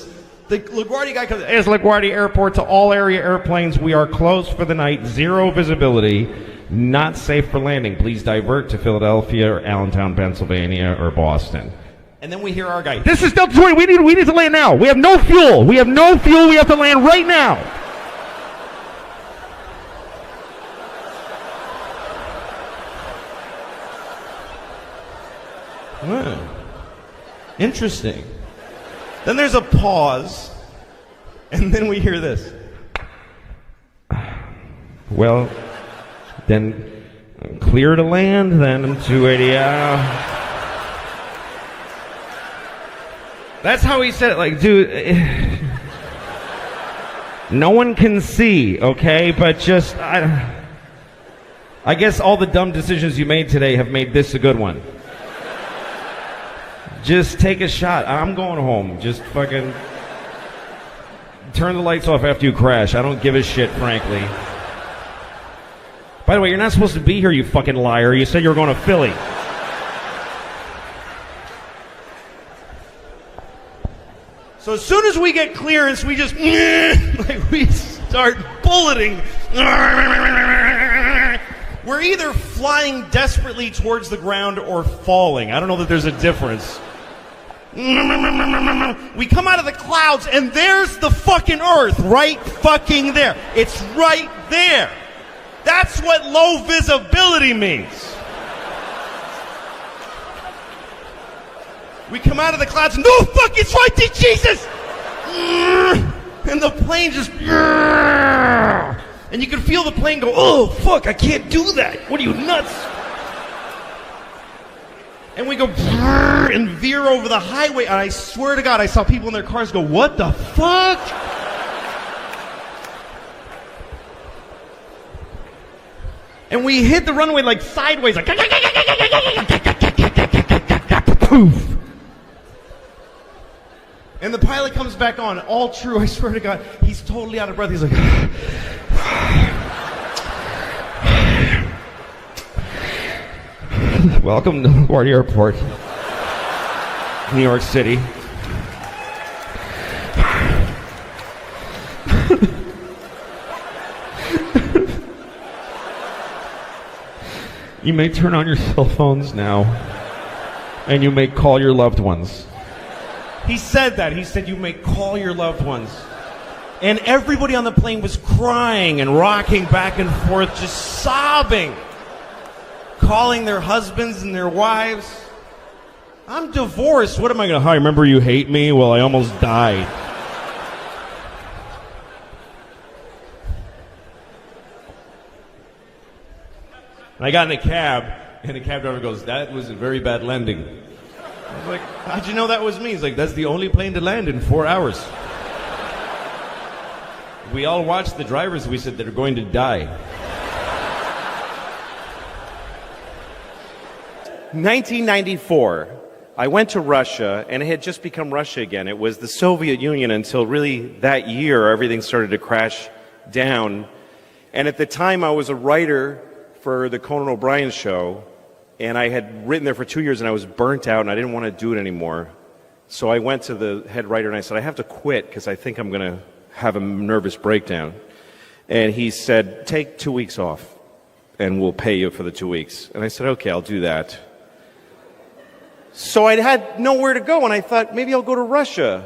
LaGuardia guy comes. It's LaGuardia Airport to all area airplanes. We are closed for the night. Zero visibility. Not safe for landing. Please divert to Philadelphia or Allentown, Pennsylvania, or Boston. And then we hear our guy. This is Delta 20. We need to land now. We have no fuel. We have to land right now. Interesting. Then there's a pause, and then we hear this. Well, then clear to land, then 280. That's how he said it. Like, dude, no one can see, okay? But just, I guess all the dumb decisions you made today have made this a good one. Just take a shot. I'm going home. Just fucking turn the lights off after you crash. I don't give a shit, frankly. By the way, you're not supposed to be here, you fucking liar. You said you were going to Philly. So as soon as we get clearance, we just like we start bulleting. We're either flying desperately towards the ground or falling. I don't know that there's a difference. We come out of the clouds and there's the fucking Earth right fucking there. It's right there. That's what low visibility means. We come out of the clouds, no fuck, it's right there, Jesus! And the plane just, and you can feel the plane go, oh fuck, I can't do that. What are you, nuts? And we go and veer over the highway, and I swear to God, I saw people in their cars go, what the fuck? And we hit the runway like sideways, like poof. And the pilot comes back on, all true, I swear to God, he's totally out of breath. He's like, welcome to LaGuardia Airport, New York City. You may turn on your cell phones now, and you may call your loved ones. He said that. He said you may call your loved ones. And everybody on the plane was crying and rocking back and forth, just sobbing, calling their husbands and their wives. I'm divorced. What am I going to, hi, remember you hate me? Well, I almost died. And I got in a cab, and the cab driver goes, that was a very bad landing. I was like, how'd you know that was me? He's like, that's the only plane to land in 4 hours. We all watched the drivers. We said they're going to die. 1994, I went to Russia, and it had just become Russia again. It was the Soviet Union until really that year, everything started to crash down. And at the time, I was a writer for the Conan O'Brien show, and I had written there for 2 years, and I was burnt out, and I didn't want to do it anymore. So I went to the head writer, and I said, I have to quit, because I think I'm going to have a nervous breakdown. And he said, take 2 weeks off, and we'll pay you for the 2 weeks. And I said, okay, I'll do that. So I had nowhere to go, and I thought, maybe I'll go to Russia.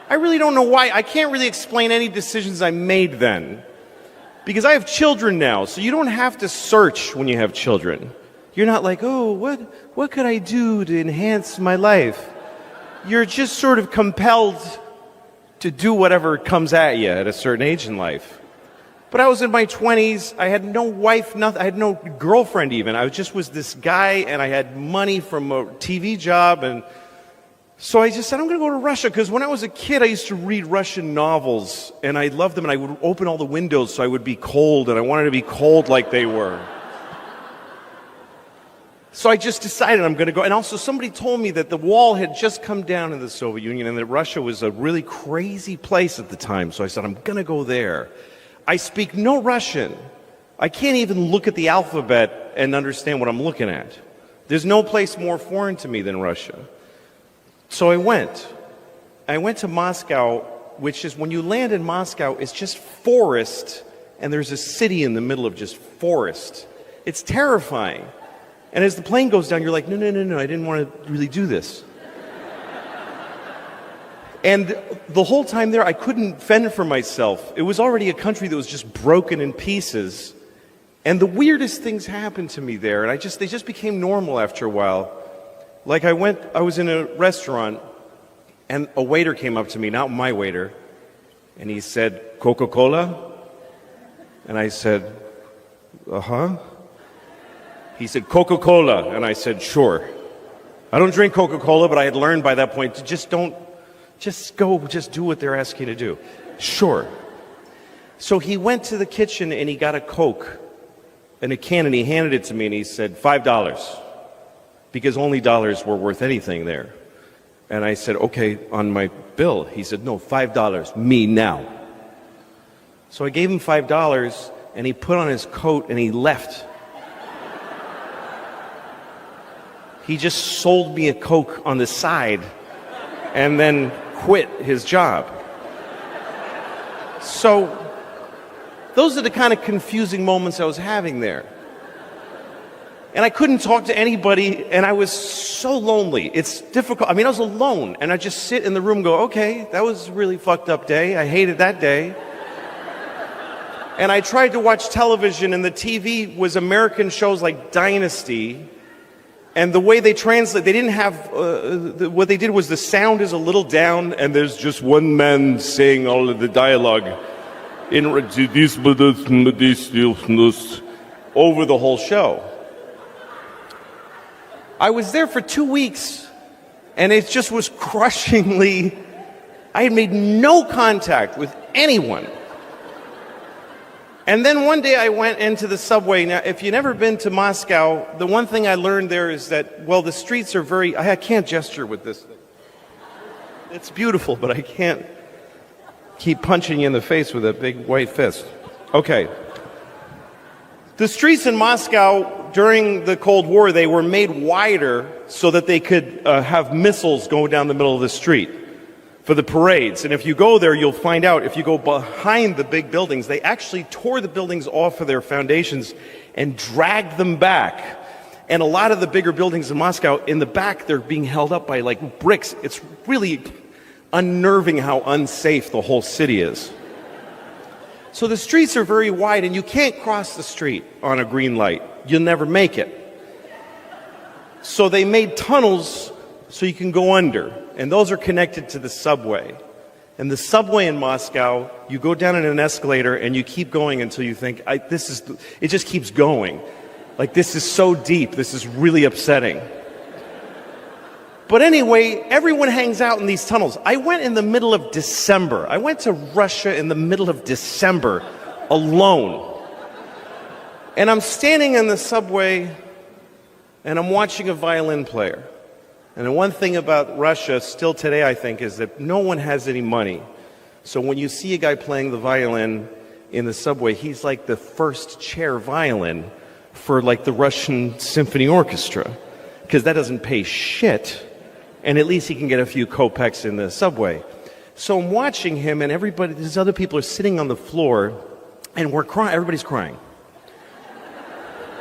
I really don't know why. I can't really explain any decisions I made then. Because I have children now, so you don't have to search when you have children. You're not like, oh, what could I do to enhance my life? You're just sort of compelled to do whatever comes at you at a certain age in life. But I was in my 20s, I had no wife, nothing, I had no girlfriend even. I just was this guy, and I had money from a TV job, and so I just said, I'm going to go to Russia, because when I was a kid, I used to read Russian novels, and I loved them, and I would open all the windows so I would be cold, and I wanted to be cold like they were. So I just decided I'm going to go. And also somebody told me that the wall had just come down in the Soviet Union, and that Russia was a really crazy place at the time. So I said, I'm going to go there. I speak no Russian. I can't even look at the alphabet and understand what I'm looking at. There's no place more foreign to me than Russia. So I went. I went to Moscow, which is, when you land in Moscow, it's just forest, and there's a city in the middle of just forest. It's terrifying. And as the plane goes down, you're like, no, I didn't want to really do this. And the whole time there, I couldn't fend for myself. It was already a country that was just broken in pieces. And the weirdest things happened to me there, and they just became normal after a while. Like I was in a restaurant, and a waiter came up to me, not my waiter, and he said, Coca-Cola? And I said, uh-huh. He said, Coca-Cola. And I said, sure. I don't drink Coca-Cola, but I had learned by that point to just do what they're asking you to do. Sure. So he went to the kitchen and he got a Coke in a can and he handed it to me and he said, $5. Because only dollars were worth anything there. And I said, okay, on my bill. He said, no, $5, me now. So I gave him $5 and he put on his coat and he left. He just sold me a Coke on the side and then quit his job. So those are the kind of confusing moments I was having there. And I couldn't talk to anybody, and I was so lonely. It's difficult. I mean, I was alone, and I just sit in the room and go, okay, that was a really fucked up day. I hated that day. And I tried to watch television, and the TV was American shows like Dynasty. And the way they translate, they didn't have, what they did was the sound is a little down, and there's just one man saying all of the dialogue over the whole show. I was there for 2 weeks, and it just was crushingly, I had made no contact with anyone. And then one day I went into the subway. Now, if you've never been to Moscow, the one thing I learned there is that, well, the streets are very, I can't gesture with this thing. It's beautiful, but I can't keep punching you in the face with a big white fist. Okay. The streets in Moscow during the Cold War, they were made wider so that they could have missiles go down the middle of the street for the parades. And if you go there, you'll find out, if you go behind the big buildings, they actually tore the buildings off of their foundations and dragged them back. And a lot of the bigger buildings in Moscow, in the back, they're being held up by like bricks. It's really unnerving how unsafe the whole city is. So the streets are very wide, and you can't cross the street on a green light. You'll never make it. So they made tunnels so you can go under, and those are connected to the subway. And the subway in Moscow, you go down in an escalator, and you keep going until you think, it just keeps going. Like, this is so deep, this is really upsetting. But anyway, everyone hangs out in these tunnels. I went in the middle of December. I went to Russia in the middle of December alone. And I'm standing in the subway and I'm watching a violin player. And the one thing about Russia still today, I think, is that no one has any money. So when you see a guy playing the violin in the subway, he's like the first chair violin for like the Russian symphony orchestra, because that doesn't pay shit. And at least he can get a few kopecks in the subway. So I'm watching him, and these other people are sitting on the floor, and we're crying. Everybody's crying.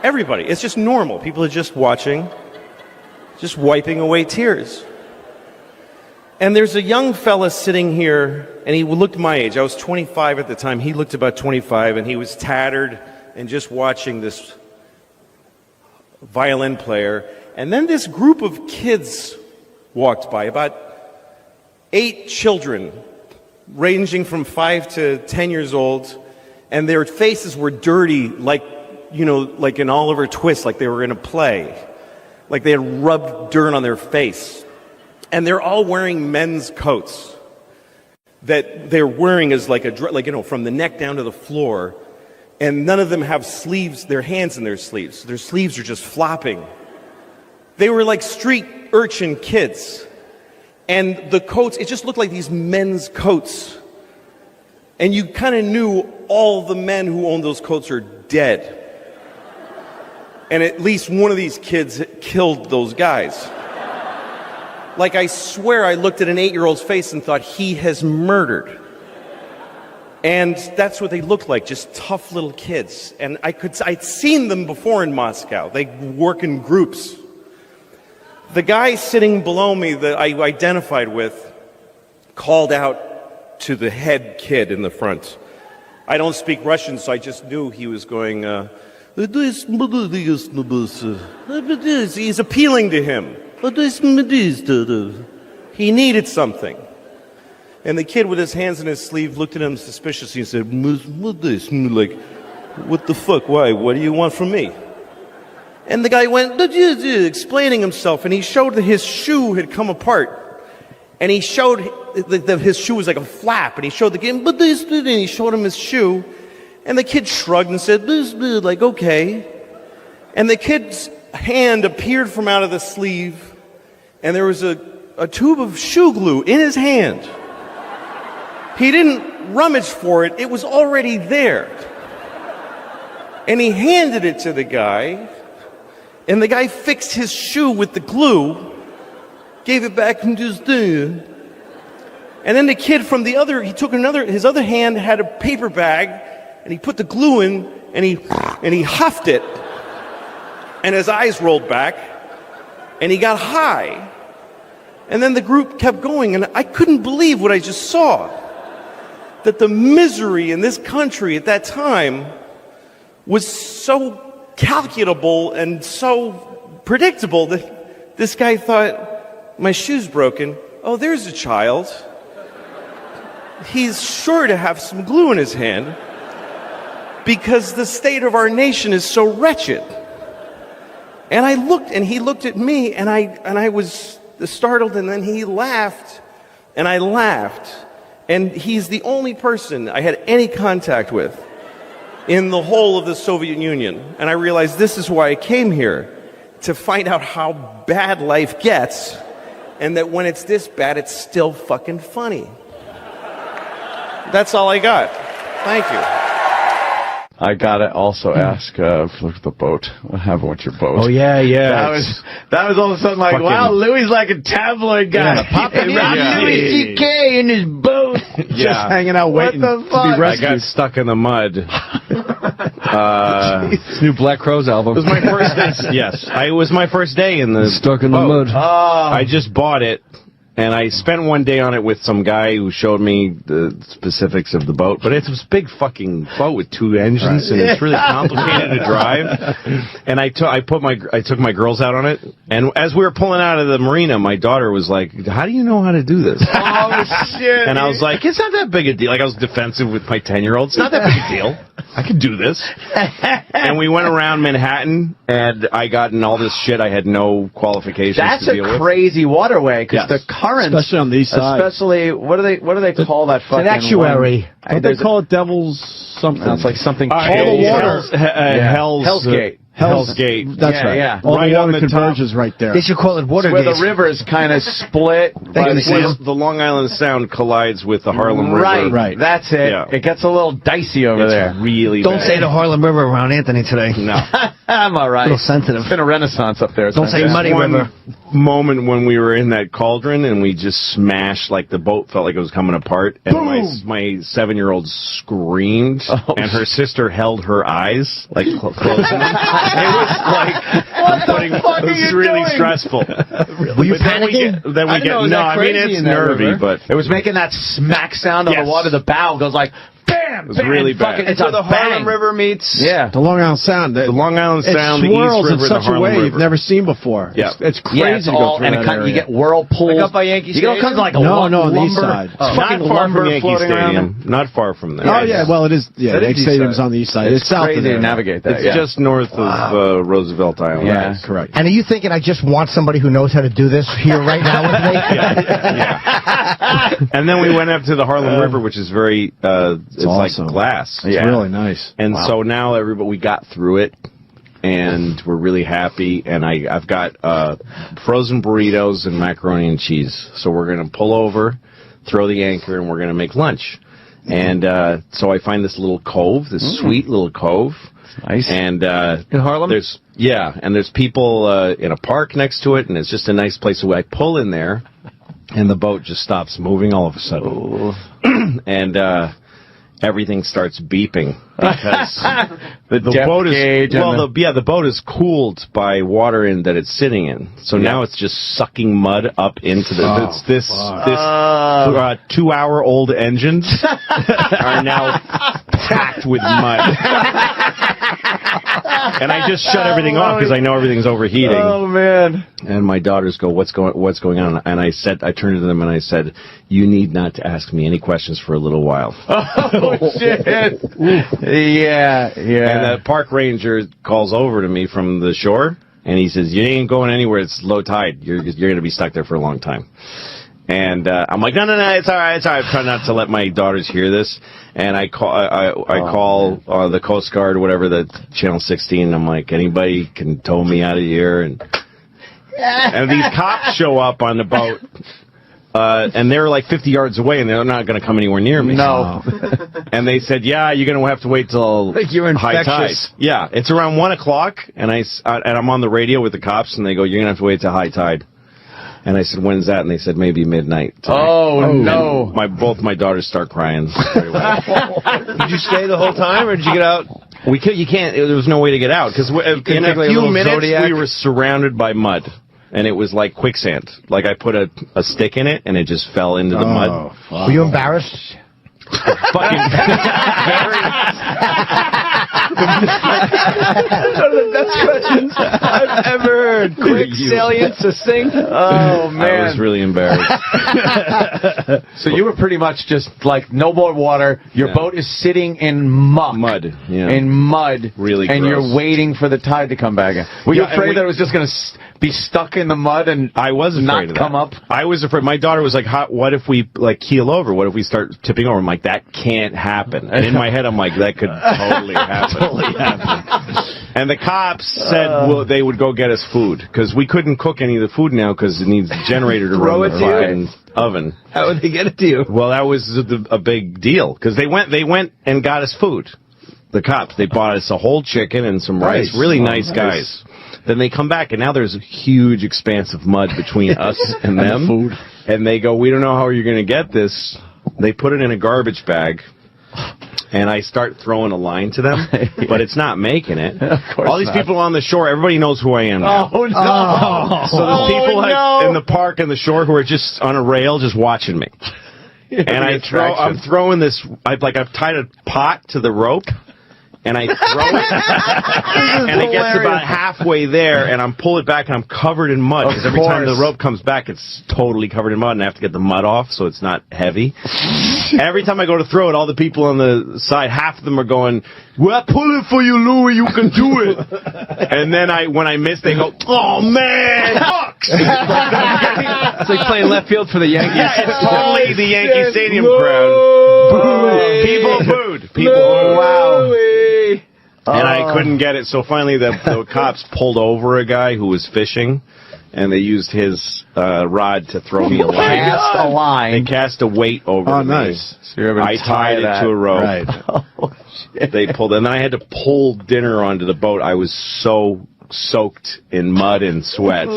Everybody. It's just normal. People are just watching, just wiping away tears. And there's a young fella sitting here, and he looked my age. I was 25 at the time. He looked about 25, and he was tattered and just watching this violin player. And then this group of kids walked by, about 8 children, ranging from 5 to 10 years old, and their faces were dirty, like in Oliver Twist, like they were in a play, like they had rubbed dirt on their face. And they're all wearing men's coats that they're wearing as from the neck down to the floor, and none of them have sleeves, their hands in their sleeves. Their sleeves are just flopping. They were like street urchin kids. And the coats, it just looked like these men's coats. And you kind of knew all the men who owned those coats are dead. And at least one of these kids killed those guys. Like, I swear I looked at an 8-year-old's face and thought, he has murdered. And that's what they looked like, just tough little kids. And I'd seen them before in Moscow. They work in groups. The guy sitting below me that I identified with called out to the head kid in the front. I don't speak Russian, so I just knew he was going, he's appealing to him. He needed something. And the kid with his hands in his sleeve looked at him suspiciously and said, like, what the fuck, why, what do you want from me? And the guy went, explaining himself, and he showed that his shoe had come apart. And he showed that his shoe was like a flap, and he showed the kid, and he showed him his shoe, and the kid shrugged and said, like, okay. And the kid's hand appeared from out of the sleeve, and there was a tube of shoe glue in his hand. He didn't rummage for it, it was already there. And he handed it to the guy, and the guy fixed his shoe with the glue, gave it back and just and then the kid from he took his other hand had a paper bag, and he put the glue in, and he huffed it, and his eyes rolled back, and he got high. And then the group kept going, and I couldn't believe what I just saw. That the misery in this country at that time was so calculable and so predictable that this guy thought, my shoe's broken. Oh, there's a child. He's sure to have some glue in his hand because the state of our nation is so wretched. And I looked, and he looked at me, and I was startled, and then he laughed, and I laughed. And he's the only person I had any contact with in the whole of the Soviet Union. And I realized this is why I came here, to find out how bad life gets, and that when it's this bad, it's still fucking funny. That's all I got. Thank you. I gotta also ask, look at the boat. What happened with your boat? Oh, yeah. That was all of a sudden like, fucking, wow, Louis like a tabloid guy. Louis C.K. in his boat. Just hanging out waiting to be rescued. I got stuck in the mud. This new Black Crowes album. It was my first day. Yes, it was my first day in the Stuck in the mud. I just bought it, and I spent one day on it with some guy who showed me the specifics of the boat. But it's a big fucking boat with 2 engines, and it's really complicated to drive. And I took my girls out on it, and as we were pulling out of the marina, my daughter was like, "How do you know how to do this?" Oh shit! And I was like, "It's not that big a deal." Like I was defensive with my 10-year-old. It's not that big a deal. I can do this. And we went around Manhattan, and I got in all this shit I had no qualifications That's to deal with. That's a crazy waterway, because the currents, especially on the east side. Especially, what do they call that fucking? An actuary. Don't they call it Devil's something? It's like something. All the water. Hell's Gate. Hell's Gate. That's right. Yeah. All right the water on the converges right there. They should call it Watergate. Where the rivers kind of split. The Long Island Sound collides with the Harlem River. Right. That's it. Yeah. It gets a little dicey over there. Really Don't bad. say the Harlem River around Anthony today. No. I'm all right. A little sensitive. It's been a renaissance up there. Don't say Muddy one River. moment when we were in that cauldron and we just smashed, like the boat felt like it was coming apart, and my 7-year-old screamed, and her sister held her eyes, like closing them. It was like, it was really stressful. Were you panicking? Then we get no, I mean it's nervy, but it was making that smack sound on the water. The bow goes like, bam! It was really bad. It's where the Harlem River meets. Yeah, the Long Island Sound. The Long Island Sound, the East swirls River, in such the Harlem a way River. you've never seen before. Yeah. It's crazy to go through that area. You get whirlpools. Like up by Yankee You know, it comes like a no, on the east lumber. side. Not far from Yankee Stadium. Not far from there. Oh yeah, well it is. Yeah, Yankee Stadium's on the east side. It's south crazy of there. to navigate that. It's just north of Roosevelt Island. Yeah, correct. And are you thinking I just want somebody who knows how to do this here right now with me? Yeah. And then we went up to the Harlem River, which is very, it's awesome. like glass. It's really nice. And so now we got through it, and we're really happy. And I've got frozen burritos and macaroni and cheese. So we're gonna pull over, throw the anchor, and we're gonna make lunch. And so I find this little cove, this sweet little cove. Nice. And in Harlem? There's people in a park next to it, and it's just a nice place. So I pull in there, and the boat just stops moving all of a sudden. And everything starts beeping because the boat is the boat is cooled by water that it's sitting in. So now it's just sucking mud up into the this 2-hour-old engines are now packed with mud. And I just shut everything off because I know everything's overheating. Oh man! And my daughters go, "What's going on?" And I turned to them and I said, "You need not to ask me any questions for a little while." Oh shit! Yeah. And the park ranger calls over to me from the shore, and he says, "You ain't going anywhere. It's low tide. You're going to be stuck there for a long time." And I'm like, no, it's all right. I'm trying not to let my daughters hear this. And I call the Coast Guard, whatever, the Channel 16. And I'm like, anybody can tow me out of here. And these cops show up on the boat. And they're like 50 yards away, and they're not going to come anywhere near me. No. And they said, yeah, you're going to have to wait till high tide. Yeah, it's around 1 o'clock, and I'm on the radio with the cops, and they go, you're going to have to wait till high tide. And I said, when's that? And they said, maybe midnight tonight. Oh, no. Both my daughters start crying. Did you stay the whole time, or did you get out? You can't, there was no way to get out, because in a few minutes, we were surrounded by mud. And it was like quicksand. Like I put a stick in it, and it just fell into the mud. Were you embarrassed? Fucking One of the best questions I've ever heard. Quick, salient, succinct. Oh, man. I was really embarrassed. So you were pretty much just like, no more water. Your boat is sitting in muck. Mud, yeah. In mud. Really And gross. you're waiting for the tide to come back in. Were you afraid that it was just going to be stuck in the mud and I was afraid of that. come up? I was afraid. My daughter was like, what if we like keel over? What if we start tipping over? I'm like, that can't happen. And in my head, I'm like, that could totally happen. And the cops said they would go get us food, because we couldn't cook any of the food now because it needs a generator to run the fucking oven. How would they get it to you? Well, that was a big deal, because they went and got us food. The cops, they bought us a whole chicken and some rice. Really nice guys. Then they come back, and now there's a huge expanse of mud between us and them. Food. And they go, we don't know how you're going to get this. They put it in a garbage bag. And I start throwing a line to them, but it's not making it. All these people on the shore, everybody knows who I am now. Oh, no. So there's people in the park and the shore who are just on a rail just watching me. And I'm throwing this, I've tied a pot to the rope, and I throw it, and it gets about halfway there, and I'm pull it back, and I'm covered in mud, because every time the rope comes back, it's totally covered in mud, and I have to get the mud off so it's not heavy. Every time I go to throw it, all the people on the side, half of them are going, well, pull it for you, Louis, you can do it. And then when I miss, they go, oh, man, fuck! It's like playing left field for the Yankees. Yeah, it's totally the Yankee Stadium crowd. Boo. People booed. People booed. Wow. And I couldn't get it, so finally the cops pulled over a guy who was fishing, and they used his rod to throw me a line. Cast a line. They cast a weight over me. Oh, nice. So you're able to I tied it to a rope. Right. They pulled, and then I had to pull dinner onto the boat. I was so soaked in mud and sweat.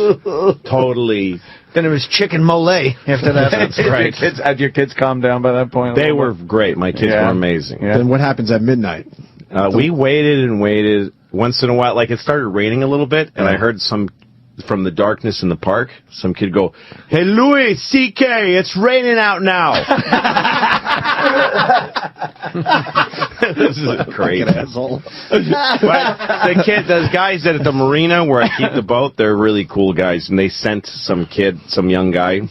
Totally. Then it was chicken mole after that. That's right. Had your kids calmed down by that point? They were great. My kids were amazing. Yeah. Then what happens at midnight? We waited and waited. Once in a while, like it started raining a little bit, and I heard from the darkness in the park, some kid go, "Hey, Louis C.K, it's raining out now." This is crazy. Asshole. But those guys at the marina where I keep the boat, they're really cool guys, and they sent some young guy,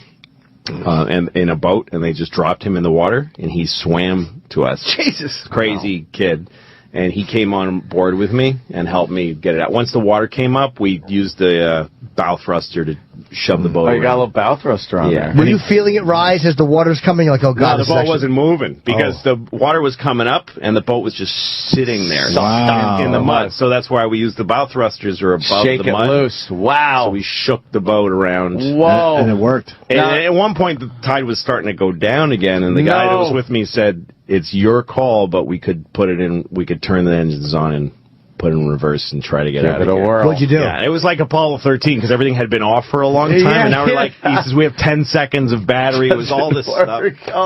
and in a boat, and they just dropped him in the water, and he swam to us. Jesus. Crazy kid. And he came on board with me and helped me get it out. Once the water came up, we used the bow thruster to shove the boat you got a around. little bow thruster on there. Were you feeling it rise as the water's coming? Like, oh, God. No, the boat wasn't moving because the water was coming up and the boat was just sitting there stuck in the mud. So that's why we used the bow thrusters are above Shake the mud. it loose. Wow. So we shook the boat around. Whoa. And it worked. And at one point, the tide was starting to go down again, and the guy that was with me said, "It's your call, but we could put it in. We could turn the engines on and put it in reverse and try to get out of here." What'd you do? Yeah, it was like Apollo 13 because everything had been off for a long time, and now we're like, he says we have 10 seconds of battery. It was all this stuff.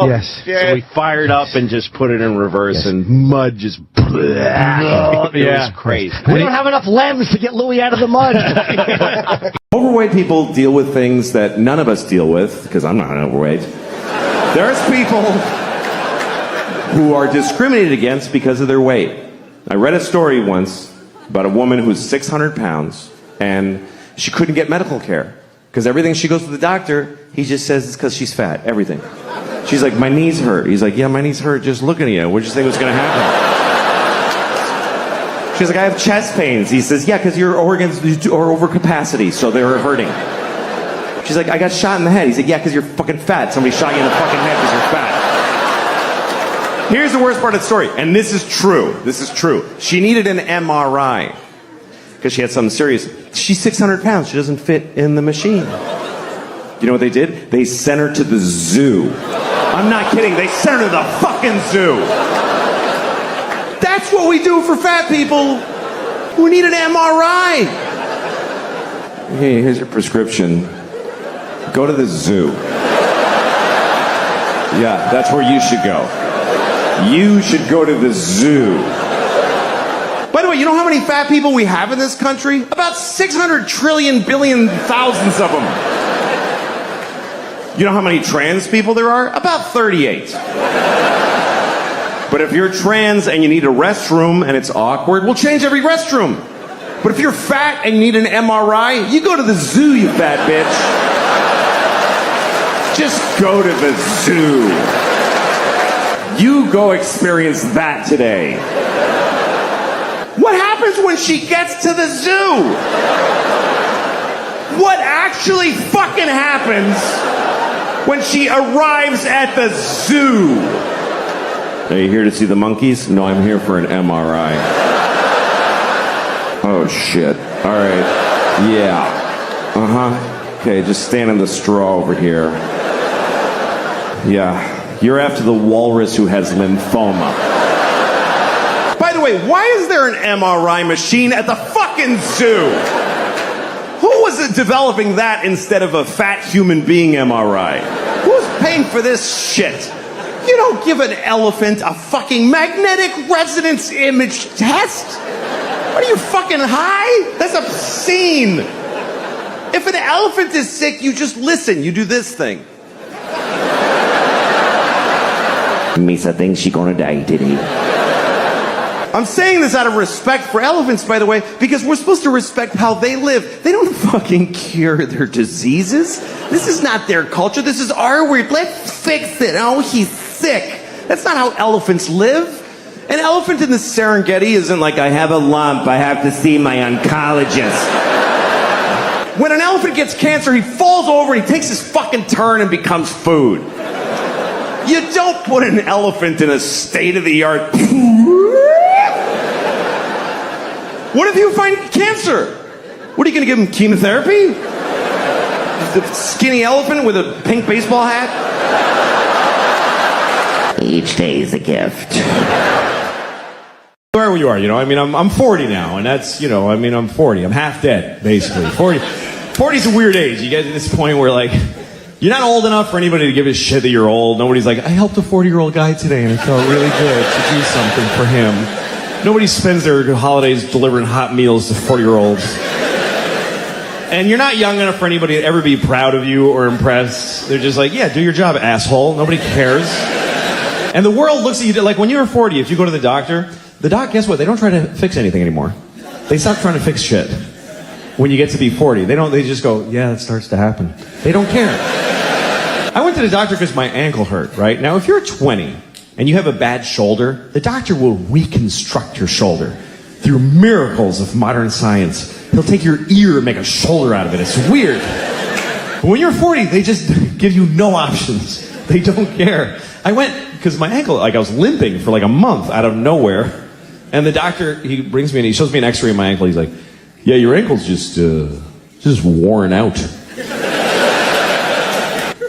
Yes. So we fired up and just put it in reverse, and mud just. It was crazy. We don't have enough lambs to get Louis out of the mud. Overweight people deal with things that none of us deal with, because I'm not overweight. There's people who are discriminated against because of their weight. I read a story once about a woman who's 600 pounds and she couldn't get medical care. Because everything she goes to the doctor, he just says it's because she's fat. Everything. She's like, my knees hurt. He's like, yeah, my knees hurt just looking at you. What did you think was going to happen? She's like, I have chest pains. He says, yeah, because your organs are over capacity, so they're hurting. She's like, I got shot in the head. He's like, yeah, because you're fucking fat. Somebody shot you in the fucking head because you're fat. Here's the worst part of the story, and this is true. This is true. She needed an MRI because she had something serious. She's 600 pounds. She doesn't fit in the machine. You know what they did? They sent her to the zoo. I'm not kidding. They sent her to the fucking zoo. That's what we do for fat people who need an MRI. Hey, here's your prescription. Go to the zoo. Yeah, that's where you should go. You should go to the zoo. By the way, you know how many fat people we have in this country? About 600 trillion billion thousands of them. You know how many trans people there are? About 38. But if you're trans and you need a restroom and it's awkward, we'll change every restroom. But if you're fat and you need an MRI, you go to the zoo, you fat bitch. Just go to the zoo. You go experience that today. What happens when she gets to the zoo? What actually fucking happens when she arrives at the zoo? Are you here to see the monkeys? No, I'm here for an MRI. Oh, shit. All right. Yeah. Uh-huh. Okay, just stand in the straw over here. Yeah. You're after the walrus who has lymphoma. By the way, why is there an MRI machine at the fucking zoo? Who was developing that instead of a fat human being MRI? Who's paying for this shit? You don't give an elephant a fucking magnetic resonance image test. What are you, fucking high? That's obscene. If an elephant is sick, you just listen. You do this thing. Misa thinks she's gonna die today. I'm saying this out of respect for elephants, by the way, because we're supposed to respect how they live. They don't fucking cure their diseases. This is not their culture. This is our weird. Let's fix it. Oh, he's sick. That's not how elephants live. An elephant in the Serengeti isn't like, I have a lump, I have to see my oncologist. When an elephant gets cancer, he falls over and he takes his fucking turn and becomes food. You don't put an elephant in a state-of-the-art... What if you find cancer? What, are you going to give him chemotherapy? The skinny elephant with a pink baseball hat? Each day is a gift. Where you are, you know, I mean, I'm 40 now, and that's, you know, I mean, I'm 40. I'm half dead, basically. 40's a weird age. You get to this point where, like, you're not old enough for anybody to give a shit that you're old. Nobody's like, I helped a 40-year-old guy today, and it felt really good to do something for him. Nobody spends their holidays delivering hot meals to 40-year-olds. And you're not young enough for anybody to ever be proud of you or impressed. They're just like, yeah, do your job, asshole. Nobody cares. And the world looks at you like when you're 40, if you go to the doctor, guess what? They don't try to fix anything anymore. They stop trying to fix shit. When you get to be 40, they just go, yeah, it starts to happen. They don't care. I went to the doctor because my ankle hurt, right? Now, if you're 20 and you have a bad shoulder, the doctor will reconstruct your shoulder through miracles of modern science. He'll take your ear and make a shoulder out of it. It's weird. But when you're 40, they just give you no options. They don't care. I went because my ankle, like I was limping for like a month out of nowhere. And the doctor, he brings me in, he shows me an x-ray of my ankle. He's like, yeah, your ankle's just worn out.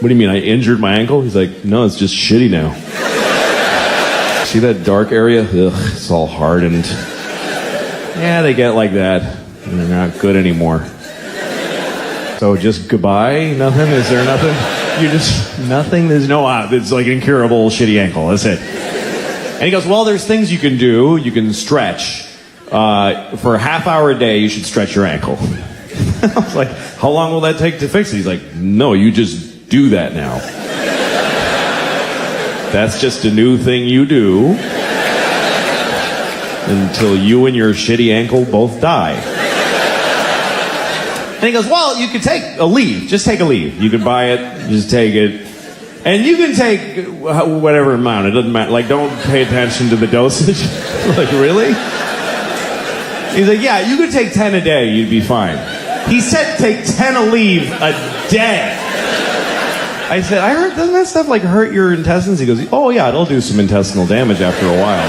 What do you mean, I injured my ankle? He's like, no, it's just shitty now. See that dark area? Ugh, it's all hardened. Yeah, they get like that. And they're not good anymore. So just goodbye? Nothing? Is there nothing? Nothing? There's no, it's like incurable shitty ankle. That's it. And he goes, well, there's things you can do. You can stretch. For a half hour a day, you should stretch your ankle. I was like, how long will that take to fix it? He's like, no, you just do that now. That's just a new thing you do. until you and your shitty ankle both die. And he goes, well, you could take a leave. Just take a leave. You could buy it, just take it. And you can take whatever amount. It doesn't matter. Like, don't pay attention to the dosage. Like, really? He's like, yeah, you could take 10 a day. You'd be fine. He said take 10 a leave a day. I said, I heard, doesn't that stuff like hurt your intestines? He goes, oh yeah, it'll do some intestinal damage after a while.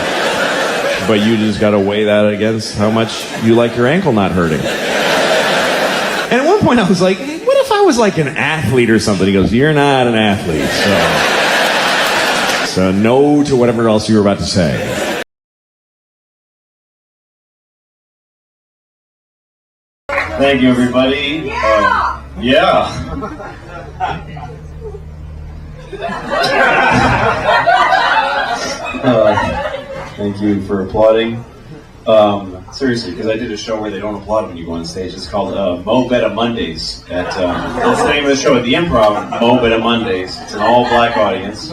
But you just gotta weigh that against how much you like your ankle not hurting. And at one point I was like, what if I was like an athlete or something? He goes, you're not an athlete, so no to whatever else you were about to say. Thank you, everybody. Yeah. Thank you for applauding. Seriously, because I did a show where they don't applaud when you go on stage. It's called Mo Betta Mondays. That's the name of the show at the Improv, Mo Betta Mondays. It's an all-black audience.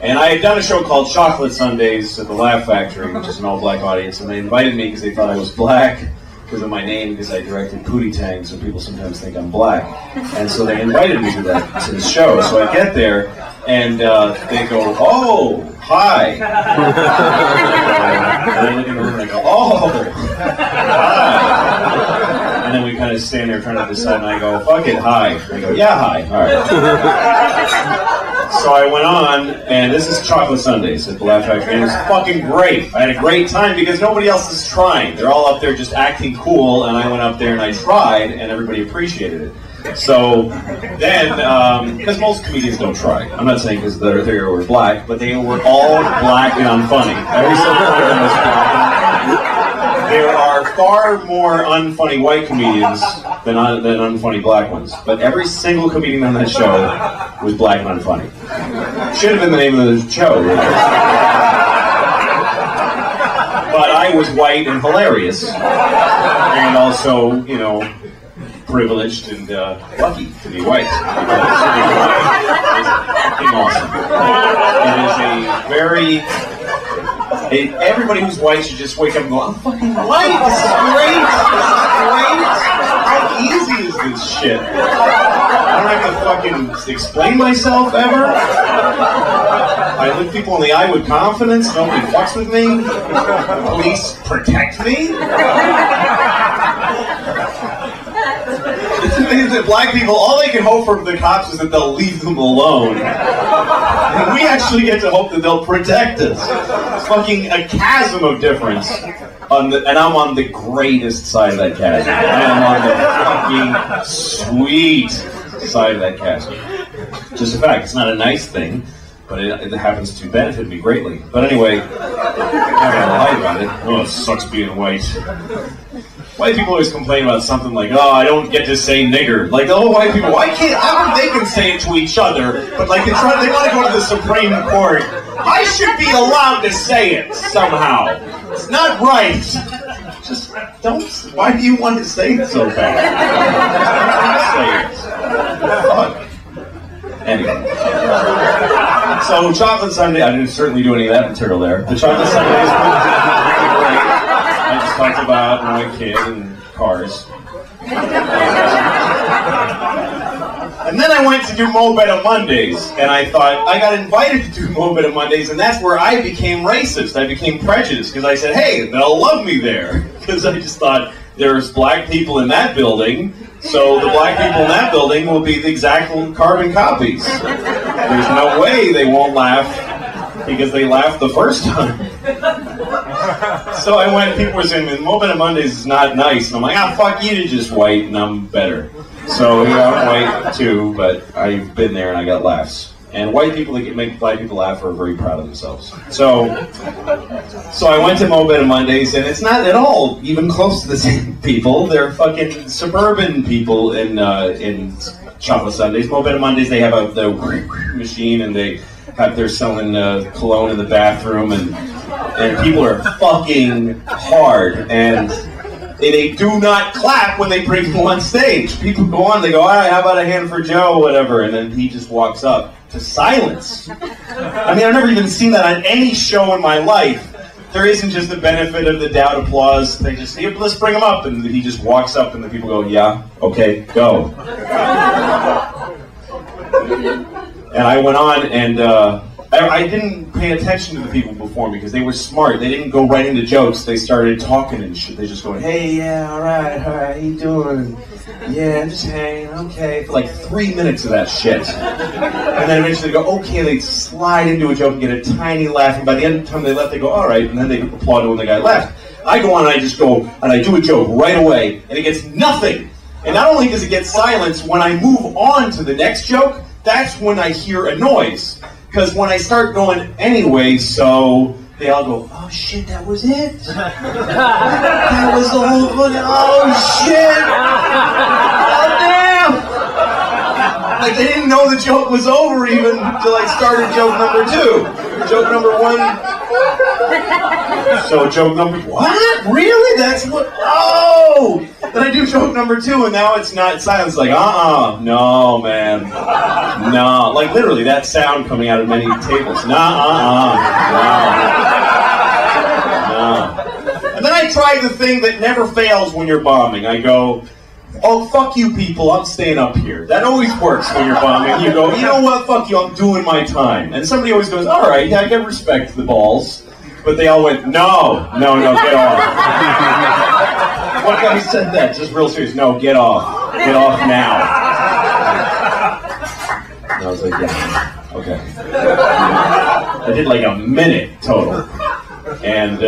And I had done a show called Chocolate Sundays at the Laugh Factory, which is an all-black audience. And they invited me because they thought I was black because of my name, because I directed Pootie Tang, so people sometimes think I'm black. And so they invited me to the show. So I get there, and they go, oh, hi. And I look in the room and I go, oh, hi. And then we kind of stand there trying to decide, and I go, fuck it, hi. And they go, yeah, hi. All right. So I went on, and this is Chocolate Sundays at the Laugh Factory, and it was fucking great. I had a great time because nobody else is trying. They're all up there just acting cool, and I went up there and I tried, and everybody appreciated it. So then, because most comedians don't try. I'm not saying because they were black, but they were all black and unfunny. Every single one of them was black. There are far more unfunny white comedians than unfunny black ones. But every single comedian on that show was black and unfunny. Should have been the name of the show, really. But I was white and hilarious. And also, you know, privileged and lucky to be white. It's awesome. It is a very... everybody who's white should just wake up and go, I'm fucking white! This is great! How easy is this shit? I don't have to fucking explain myself ever. I look people in the eye with confidence. Nobody fucks with me. The police protect me. That black people, all they can hope from the cops is that they'll leave them alone. And we actually get to hope that they'll protect us. It's fucking a chasm of difference. And I'm on the greatest side of that chasm. I am on the fucking sweet side of that chasm. Just a fact, it's not a nice thing, but it happens to benefit me greatly. But anyway, I'm not gonna lie about it. Oh, it sucks being white. White people always complain about something like, oh, I don't get to say nigger. Like, the whole white people, why can't, how come they can say it to each other, but like they want to go to the Supreme Court. I should be allowed to say it somehow. It's not right. Just don't, why do you want to say it so bad? Say it. Fuck. Anyway. So, Chocolate Sunday, I didn't certainly do any of that material there. The Chocolate Sunday is great. I just talked about my kid and cars. And then I went to do Mo Betta Mondays, and I thought, I got invited to do Mo Betta Mondays, and that's where I became racist. I became prejudiced, because I said, hey, they'll love me there. Because I just thought, there's black people in that building, so the black people in that building will be the exact carbon copies. There's no way they won't laugh, because they laughed the first time. So I went, people were saying, Mo Betta Mondays is not nice. And I'm like, fuck you, you're just white, and I'm better. So yeah, I'm white too, but I've been there and I got laughs. And white people that make black people laugh are very proud of themselves. So I went to Mo Betta Mondays, and it's not at all even close to the same people. They're fucking suburban people in Chocolate Sundays. Mo Betta Mondays, they have the machine, and they're selling cologne in the bathroom, and people are fucking hard, and they do not clap when they bring people on stage. People go on, they go, all right, how about a hand for Joe, whatever, and then he just walks up to silence. I mean, I've never even seen that on any show in my life. there isn't just the benefit of the doubt applause. They just, "Yeah, let's bring him up," and he just walks up, and the people go, "Yeah, okay, go." And I went on, and I didn't pay attention to the people before me because they were smart. They didn't go right into jokes. They started talking and shit. They just go, "Hey, yeah, all right, how you doing? Yeah, I'm just hanging, okay," for like 3 minutes of that shit. And then eventually they go, "Okay," they slide into a joke and get a tiny laugh, and by the end of the time they left, they go, "All right," and then they applaud when the guy left. I go on and I just go, and I do a joke right away, and it gets nothing. And not only does it get silence, when I move on to the next joke, that's when I hear a noise. Because when I start going anyway, so they all go, "Oh shit, that was it? That was the whole fucking, oh shit! Oh damn!" Like they didn't know the joke was over even until I started joke number 2. Joke number 1. So joke number, what? Really? That's what, oh! Then I do joke number 2 and now it's not silent. It's like, no man. No. Like literally that sound coming out of many tables. No. And then I try the thing that never fails when you're bombing. I go, "Oh, fuck you people, I'm staying up here." That always works when you're bombing. You go, "You know what, fuck you, I'm doing my time." And somebody always goes, "All right, yeah, I can respect the balls." But they all went, no, get off. One guy said that, just real serious. "No, get off. Get off now." And I was like, "Yeah, okay." I did like a minute total. And,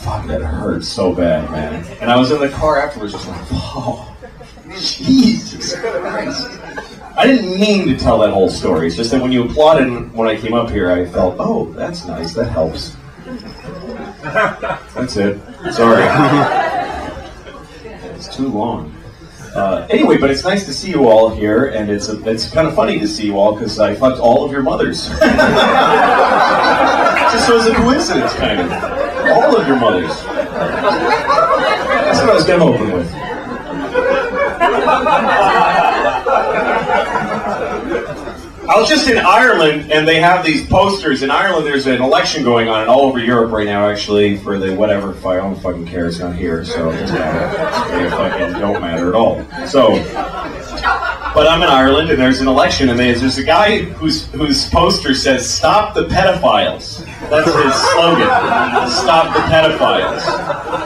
fuck, that hurt so bad, man. And I was in the car afterwards just like, oh, Jesus Christ. I didn't mean to tell that whole story. It's just that when you applauded when I came up here, I felt, oh, that's nice, that helps. That's it. Sorry. It's too long. Anyway, but it's nice to see you all here, and it's kind of funny to see you all because I fucked all of your mothers. Just so as a coincidence, kind of. All of your mothers. That's what I was going to open with. I was just in Ireland, and they have these posters. In Ireland, there's an election going on, and all over Europe right now, actually, for the whatever. I don't fucking care. It's not here, so it doesn't matter. It fucking don't matter at all. So, but I'm in Ireland, and there's an election, and there's a guy whose poster says, "Stop the pedophiles." That's his slogan. Stop the pedophiles.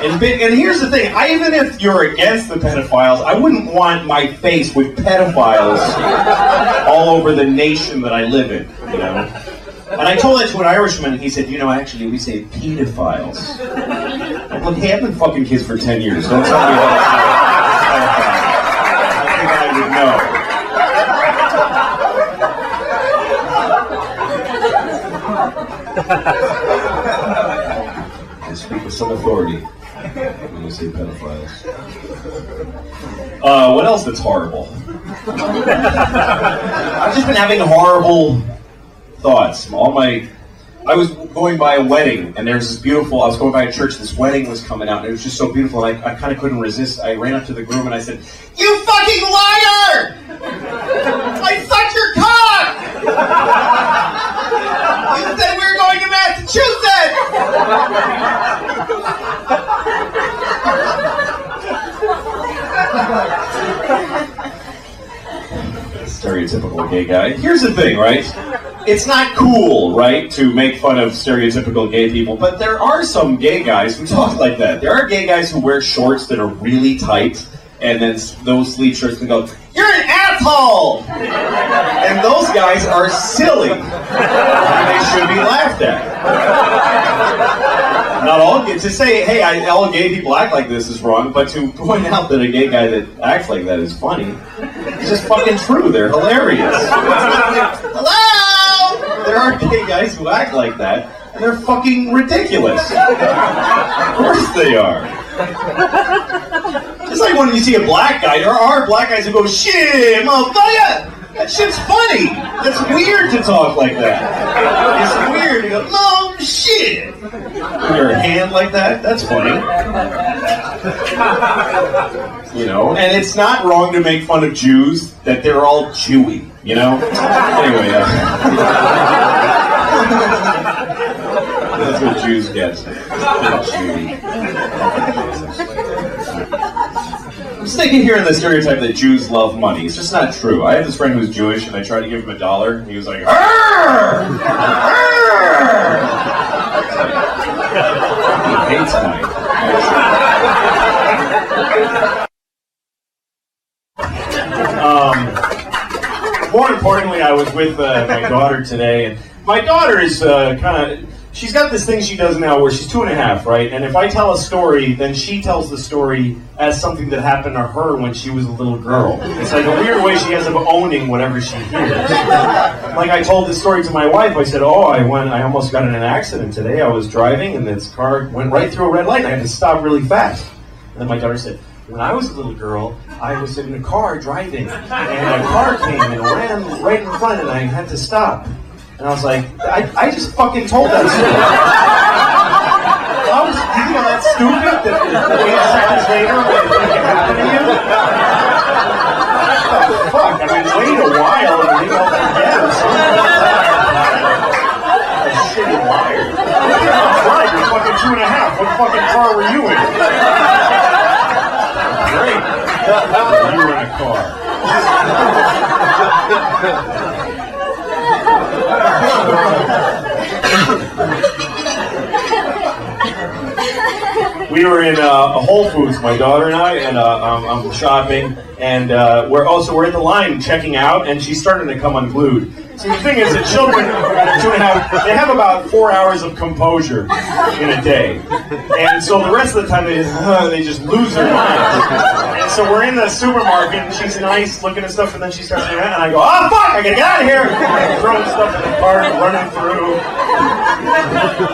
And here's the thing, even if you're against the pedophiles, I wouldn't want my face with pedophiles all over the nation that I live in, you know? And I told that to an Irishman, and he said, actually, we say pedophiles. I'm like, hey, I've been fucking kids for 10 years. Don't tell me how to say pedophiles. I think I would know. I speak with some authority when I say pedophiles. What else that's horrible? I've just been having horrible thoughts. I was going by a wedding, and there's this beautiful, I was going by a church, this wedding was coming out, and it was just so beautiful, and I kind of couldn't resist. I ran up to the groom, and I said, "You fucking liar! I sucked your cock! You said we were going to Massachusetts!" Stereotypical gay guy. Here's the thing, right? It's not cool, right, to make fun of stereotypical gay people, but there are some gay guys who talk like that. There are gay guys who wear shorts that are really tight, and then those sleeve shirts can go, "You're an asshole!" And those guys are silly. And they should be laughed at. Not all to say, hey, all gay people act like this is wrong, but to point out that a gay guy that acts like that is funny, it's just fucking true. They're hilarious. Hello! There are gay guys who act like that, and they're fucking ridiculous. Of course they are. It's like when you see a black guy, there are black guys who go, "Shit, motherfucker! That shit's funny! That's weird to talk like that. It's weird to go, no, shit! With your hand like that, that's funny. You know, and it's not wrong to make fun of Jews, that they're all Jewy, you know? Anyway, That's what Jews get. I'm sticking here in the stereotype that Jews love money. It's just not true. I have this friend who's Jewish, and I tried to give him $1, and he was like, "Arr! Arr!" He hates money. More importantly, I was with my daughter today, and my daughter is she's got this thing she does now where she's 2.5, right? And if I tell a story, then she tells the story as something that happened to her when she was a little girl. It's like a weird way she has of owning whatever she hears. Like I told this story to my wife, I said, I almost got in an accident today. I was driving, and this car went right through a red light, and I had to stop really fast. And then my daughter said, when I was a little girl, I was in a car driving, and a car came and ran right in front, and I had to stop. And I was like, I just fucking told that story. You think I'm that stupid that 8 seconds later when it happened to you? What the fuck? I mean, wait a while and maybe I'll forget or something. A shitty liar. That's right, you're fucking 2.5. What fucking car were you in? Great. You were in a car. We were in a Whole Foods, my daughter and I, and I'm shopping, and we're at the line checking out, and she's starting to come unglued. See, the thing is that children, 2.5, they have about 4 hours of composure in a day, and so the rest of the time they just lose their minds. And so we're in the supermarket, and she's nice, looking at stuff, and then she starts doing that, and I go, oh fuck, I gotta get out of here! Throwing stuff in the cart, running through.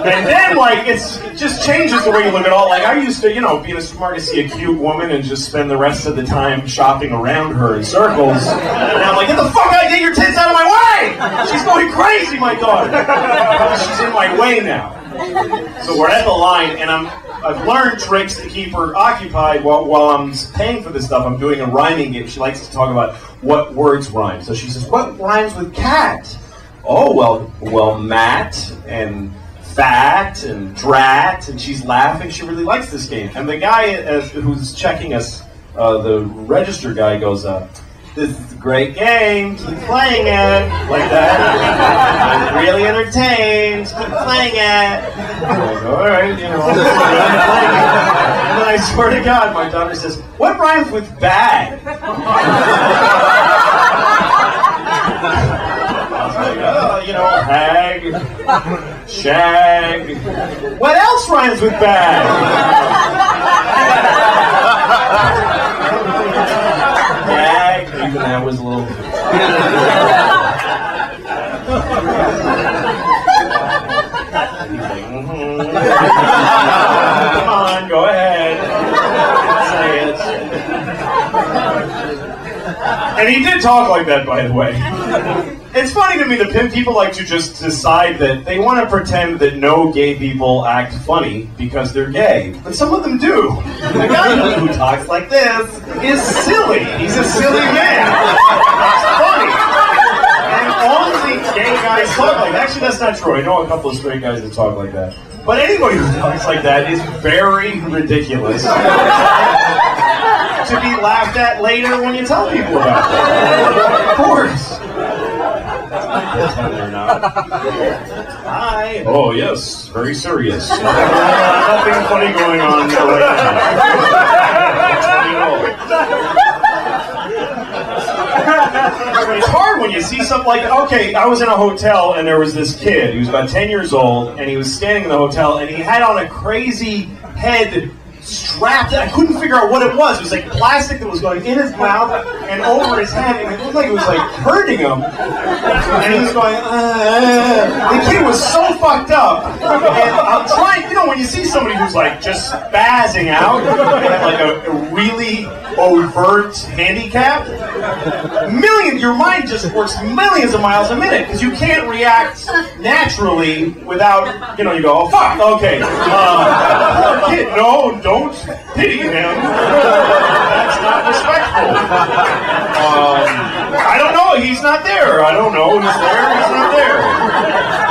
And then, it just changes the way you look at all. Like, I used to, be in a supermarket, see a cute woman and just spend the rest of the time shopping around her in circles. And I'm like, get the fuck out, get your tits out of my way! She's going crazy, my daughter! She's in my way now. So we're at the line, and I've learned tricks to keep her occupied while I'm paying for this stuff. I'm doing a rhyming game. She likes to talk about what words rhyme. So she says, what rhymes with cat? Oh, well, Matt and fat and drat, and she's laughing. She really likes this game. And the guy who's checking us, the register guy, goes, this is a great game, keep playing it, like that. I'm really entertained, keep playing it. I'm like, all right, I'll keep playing it. And then I swear to God, my daughter says, what rhymes with bag? Hag, shag. What else rhymes with bag? Gag. Even that was a little. Come on, go ahead. Say it. And he did talk like that, by the way. It's funny to me that people like to just decide that they want to pretend that no gay people act funny because they're gay. But some of them do. The guy who talks like this is silly. He's a silly man. It's funny. And only gay guys talk like that. Actually, that's not true. I know a couple of straight guys that talk like that. But anybody who talks like that is very ridiculous. To be laughed at later when you tell people about it. Of course. They're not. Hi. Oh, yes. Very serious. Nothing funny going on there right now. It's hard when you see something like, okay, I was in a hotel and there was this kid. He was about 10 years old and he was standing in the hotel and he had on a crazy head strapped. I couldn't figure out what it was. It was like plastic that was going in his mouth and over his head, and it looked like it was hurting him. And he was going, The kid was so fucked up. And I'm trying, when you see somebody who's just spazzing out, and a really overt handicap, your mind just works millions of miles a minute because you can't react naturally without, you go, oh fuck, okay. Poor kid, no, don't pity him. That's not respectful. I don't know, he's not there. I don't know, he's there, he's not there.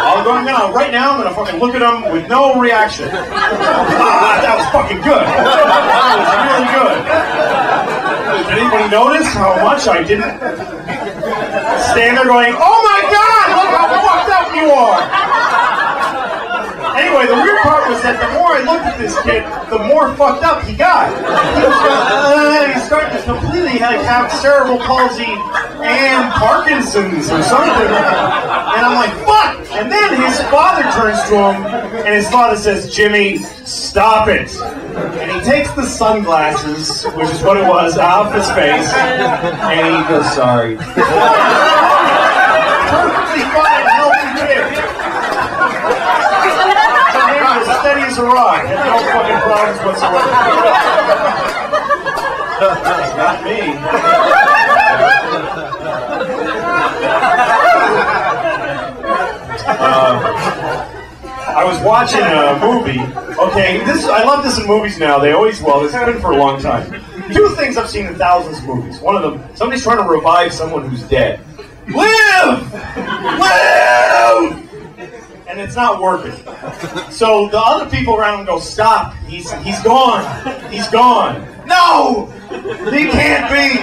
I'll go right now, I'm gonna fucking look at him with no reaction. That was fucking good. That was really good. Did anybody notice how much I didn't stand there going, oh my God, look how fucked up you are. Anyway, the weird part was that the more I looked at this kid, the more fucked up he got. He started to completely have cerebral palsy and Parkinson's or something. And I'm like, fuck! And then his father turns to him, and his father says, Jimmy, stop it. And he takes the sunglasses, which is what it was, off his face, and he goes, sorry. Perfectly fine, healthy kid. As steady as a rock, had no fucking problems whatsoever. Not me. I was watching a movie. Okay, I love this in movies now. They always, this has been for a long time. Two things I've seen in thousands of movies. One of them, somebody's trying to revive someone who's dead. Live! Live! And it's not working. So the other people around him go, stop, he's gone, he's gone. No, he can't be.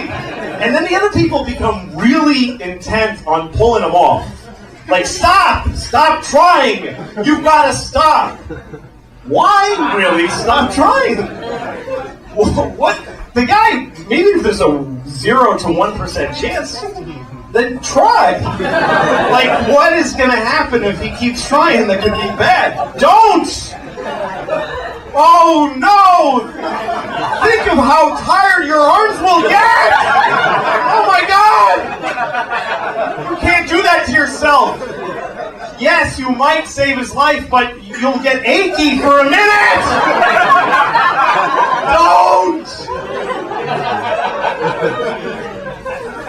And then the other people become really intent on pulling him off. Like, stop trying, you've got to stop. Why really stop trying? What? The guy, maybe if there's a 0 to 1% chance, then try. Like, what is going to happen if he keeps trying that could be bad? Don't! Oh, no! Think of how tired your arms will get! Oh, my God! You can't do that to yourself. Yes, you might save his life, but you'll get achy for a minute!